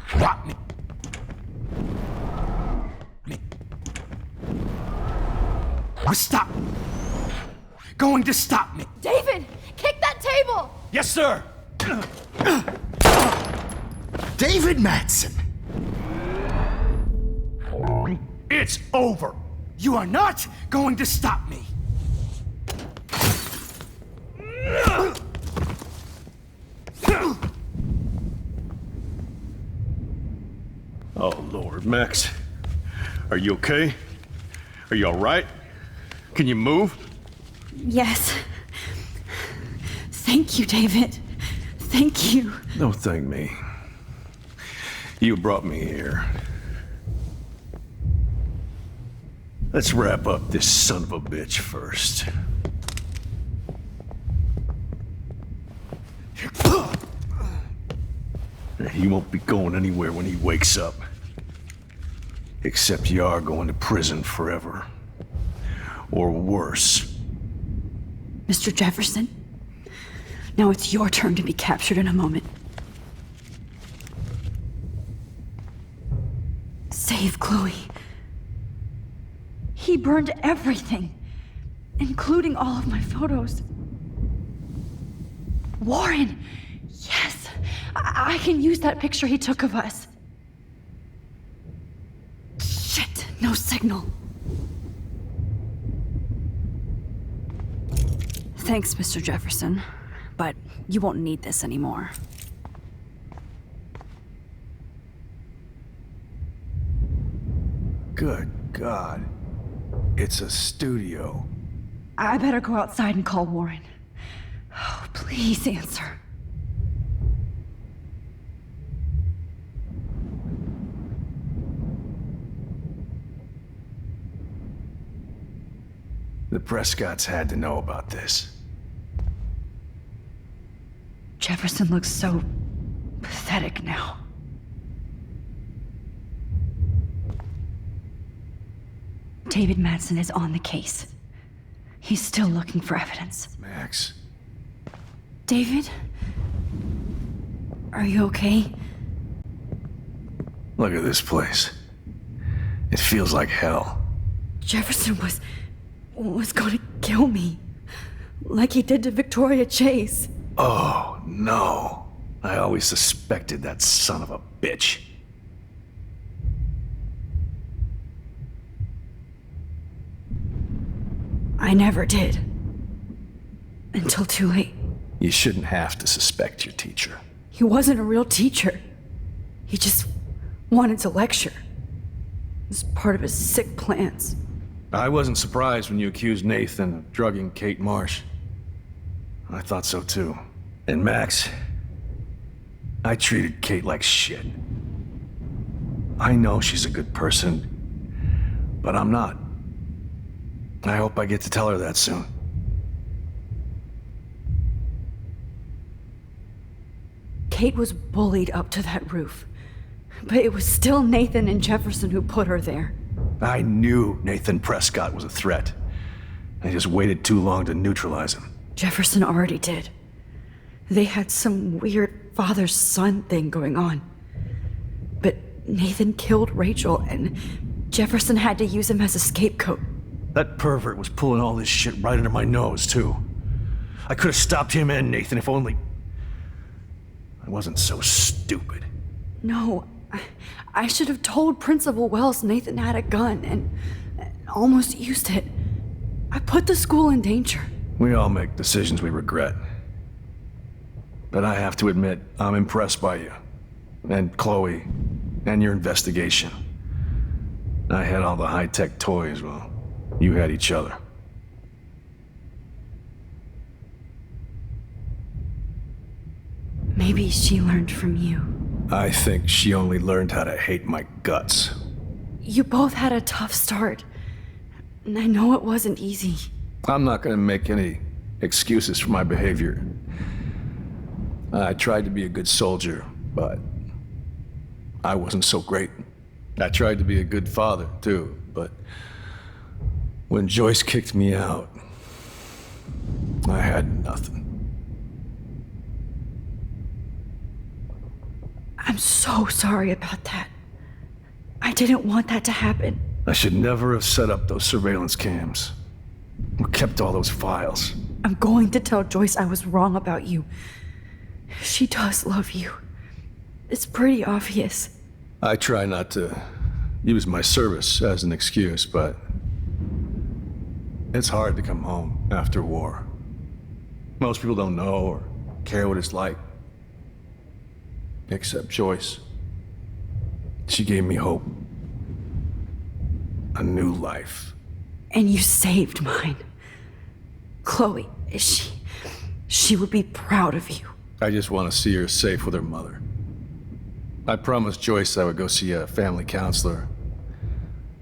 Speaker 8: Drop me! Stop! Going to stop me!
Speaker 2: David, kick that table!
Speaker 4: Yes, sir!
Speaker 8: David Madsen!
Speaker 4: It's over!
Speaker 8: You are not going to stop me!
Speaker 4: Oh, Lord, Max. Are you okay? Are you all right? Can you move?
Speaker 3: Yes. Thank you, David. Thank you.
Speaker 4: Don't thank me. You brought me here. Let's wrap up this son of a bitch first. He won't be going anywhere when he wakes up. Except you are going to prison forever. Or worse.
Speaker 3: Mr. Jefferson, now it's your turn to be captured in a moment. Save Chloe. He burned everything, including all of my photos. Warren! Yes! I can use that picture he took of us. Shit, no signal. Thanks, Mr. Jefferson, but you won't need this anymore.
Speaker 4: Good God. It's a studio.
Speaker 3: I better go outside and call Warren. Oh, please answer.
Speaker 4: The Prescotts had to know about this.
Speaker 3: Jefferson looks so pathetic now. David Madsen is on the case. He's still looking for evidence.
Speaker 4: Max.
Speaker 3: David? Are you okay?
Speaker 4: Look at this place. It feels like hell.
Speaker 3: Jefferson was going to kill me. Like he did to Victoria Chase.
Speaker 4: Oh, no. I always suspected that son of a bitch.
Speaker 3: I never did. Until too late.
Speaker 4: You shouldn't have to suspect your teacher.
Speaker 3: He wasn't a real teacher. He just wanted to lecture. It was part of his sick plans.
Speaker 4: I wasn't surprised when you accused Nathan of drugging Kate Marsh. I thought so too. And Max, I treated Kate like shit. I know she's a good person, but I'm not. I hope I get to tell her that soon.
Speaker 3: Kate was bullied up to that roof. But it was still Nathan and Jefferson who put her there.
Speaker 4: I knew Nathan Prescott was a threat. I just waited too long to neutralize him.
Speaker 3: Jefferson already did. They had some weird father-son thing going on. But Nathan killed Rachel, and Jefferson had to use him as a scapegoat.
Speaker 4: That pervert was pulling all this shit right under my nose, too. I could have stopped him and Nathan if only I wasn't so stupid.
Speaker 3: No, I should have told Principal Wells Nathan had a gun and almost used it. I put the school in danger.
Speaker 4: We all make decisions we regret. But I have to admit, I'm impressed by you. And Chloe. And your investigation. I had all the high-tech toys, well, you had each other.
Speaker 1: Maybe she learned from you.
Speaker 4: I think she only learned how to hate my guts.
Speaker 1: You both had a tough start. And I know it wasn't easy.
Speaker 4: I'm not gonna make any excuses for my behavior. I tried to be a good soldier, but I wasn't so great. I tried to be a good father, too, but when Joyce kicked me out, I had nothing.
Speaker 1: I'm so sorry about that. I didn't want that to happen.
Speaker 4: I should never have set up those surveillance cams. Or kept all those files.
Speaker 1: I'm going to tell Joyce I was wrong about you. She does love you. It's pretty obvious.
Speaker 4: I try not to use my service as an excuse, but it's hard to come home after war. Most people don't know or care what it's like. Except Joyce. She gave me hope. A new life.
Speaker 1: And you saved mine. Chloe, she would be proud of you.
Speaker 4: I just want to see her safe with her mother. I promised Joyce I would go see a family counselor.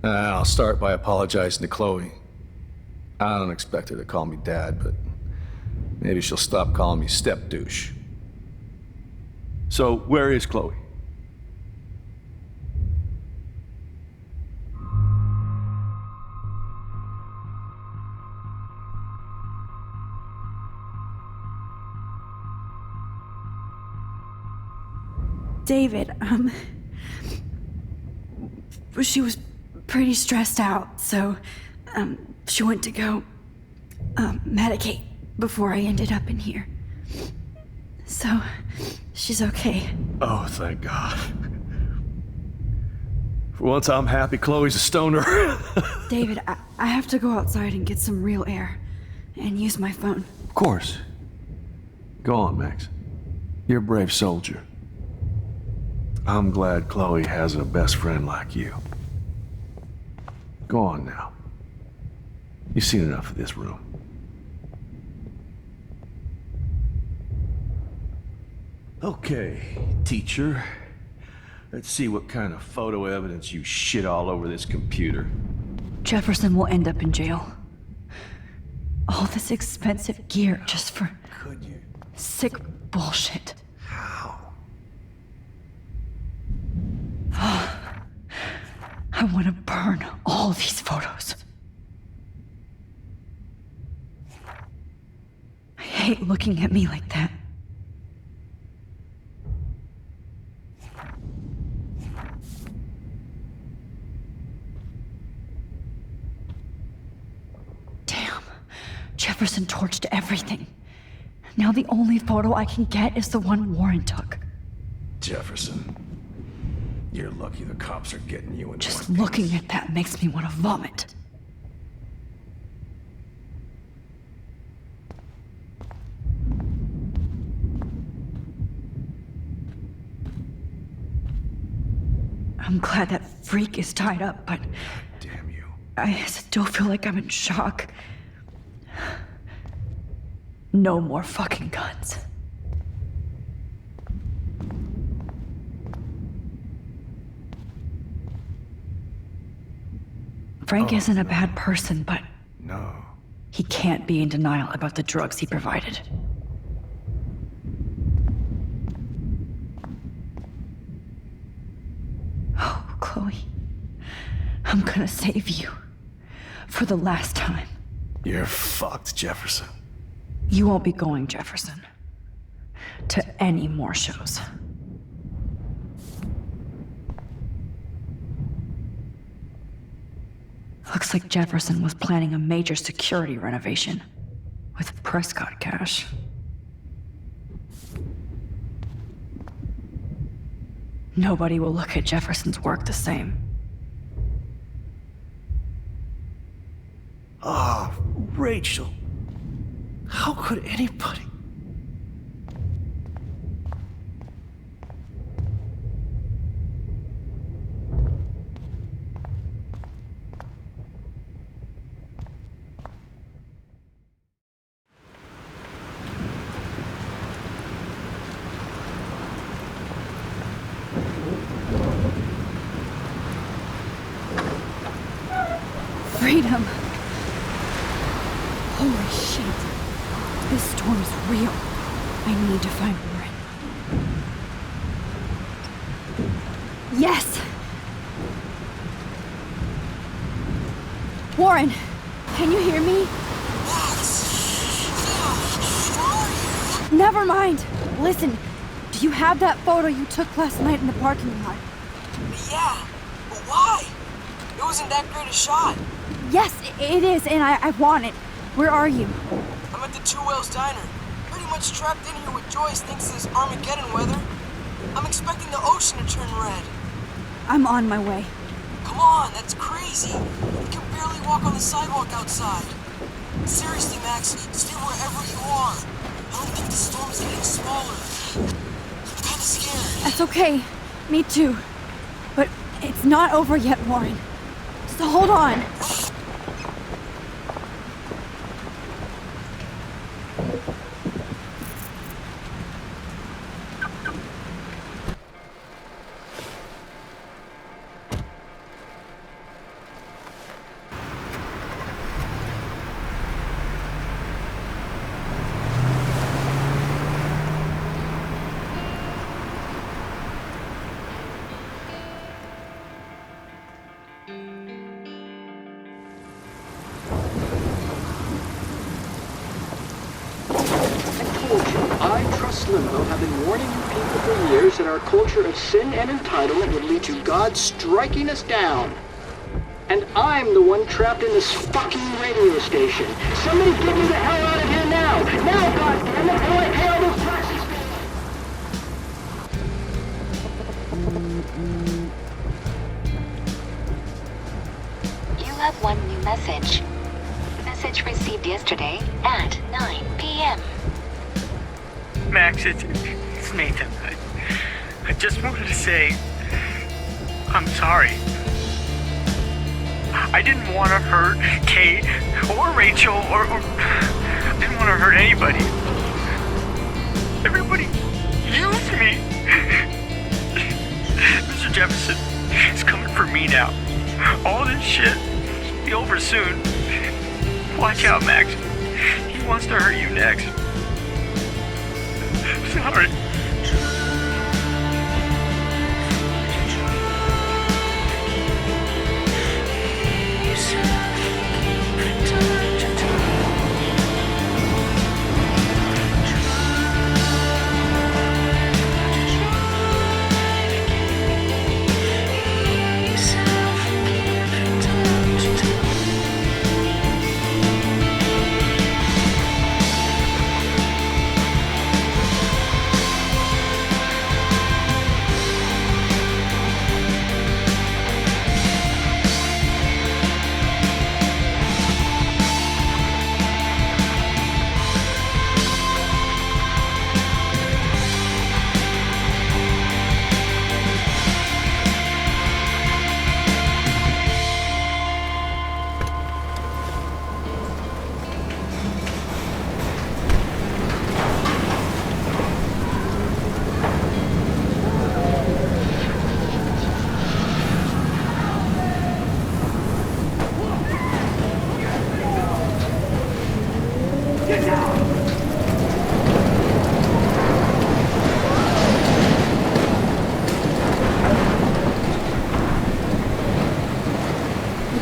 Speaker 4: I'll start by apologizing to Chloe. I don't expect her to call me Dad, but maybe she'll stop calling me step douche. So, where is Chloe?
Speaker 1: David, she was pretty stressed out, so, she went to go, medicate before I ended up in here. So, she's okay.
Speaker 4: Oh, thank God. For once, I'm happy Chloe's a stoner.
Speaker 1: David, I have to go outside and get some real air, and use my phone.
Speaker 4: Of course. Go on, Max. You're a brave soldier. I'm glad Chloe has a best friend like you. Go on now. You've seen enough of this room. Okay, teacher. Let's see what kind of photo evidence you shit all over this computer.
Speaker 1: Jefferson will end up in jail. All this expensive gear just for sick bullshit.
Speaker 4: How?
Speaker 1: I want to burn all these photos. I hate looking at me like that. Damn. Jefferson torched everything. Now the only photo I can get is the one Warren took.
Speaker 4: Jefferson. You're lucky the cops are getting you in
Speaker 1: Just
Speaker 4: one
Speaker 1: looking
Speaker 4: piece.
Speaker 1: at that makes me want to vomit. I'm glad that freak is tied up, but...
Speaker 4: Damn you.
Speaker 1: I still feel like I'm in shock. No more fucking guns. Frank isn't a bad person, but...
Speaker 4: No.
Speaker 1: He can't be in denial about the drugs he provided. Oh, Chloe. I'm gonna save you. For the last time.
Speaker 4: You're fucked, Jefferson.
Speaker 1: You won't be going, Jefferson. To any more shows. Looks like Jefferson was planning a major security renovation. With Prescott cash. Nobody will look at Jefferson's work the same.
Speaker 4: Ah, Rachel. How could anybody...
Speaker 1: ultimatum. Holy shit. This storm is real. I need to find Warren. Yes! Warren, can you hear me? Never mind. Listen, do you have that photo you took last night in the parking lot?
Speaker 20: Yeah, but why? It wasn't that great a shot.
Speaker 1: Yes, it is, and I want it. Where are you?
Speaker 20: I'm at the Two Whales Diner. Pretty much trapped in here with Joyce thinks this Armageddon weather. I'm expecting the ocean to turn red.
Speaker 1: I'm on my way.
Speaker 20: Come on, that's crazy. You can barely walk on the sidewalk outside. Seriously, Max, stay wherever you are. I don't think the storm is getting smaller. I'm kinda scared.
Speaker 1: That's okay. Me too. But it's not over yet, Warren. So hold on.
Speaker 19: I, Trust Limbo, have been warning you people for years that our culture of sin and entitlement would lead to God striking us down. And I'm the one trapped in this fucking radio station. Somebody get me the hell out of here now! Now, goddammit, or I pay all those taxes!
Speaker 21: You have one new message. Message received yesterday at 9 p.m.
Speaker 22: Max, it's Nathan. I just wanted to say, I'm sorry. I didn't want to hurt Kate or Rachel or I didn't want to hurt anybody. Everybody used me. Mr. Jefferson is coming for me now. All this shit will be over soon. Watch out, Max. He wants to hurt you next. Sorry.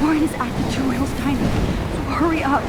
Speaker 1: Warren is at the Two Whales Diner, so hurry up.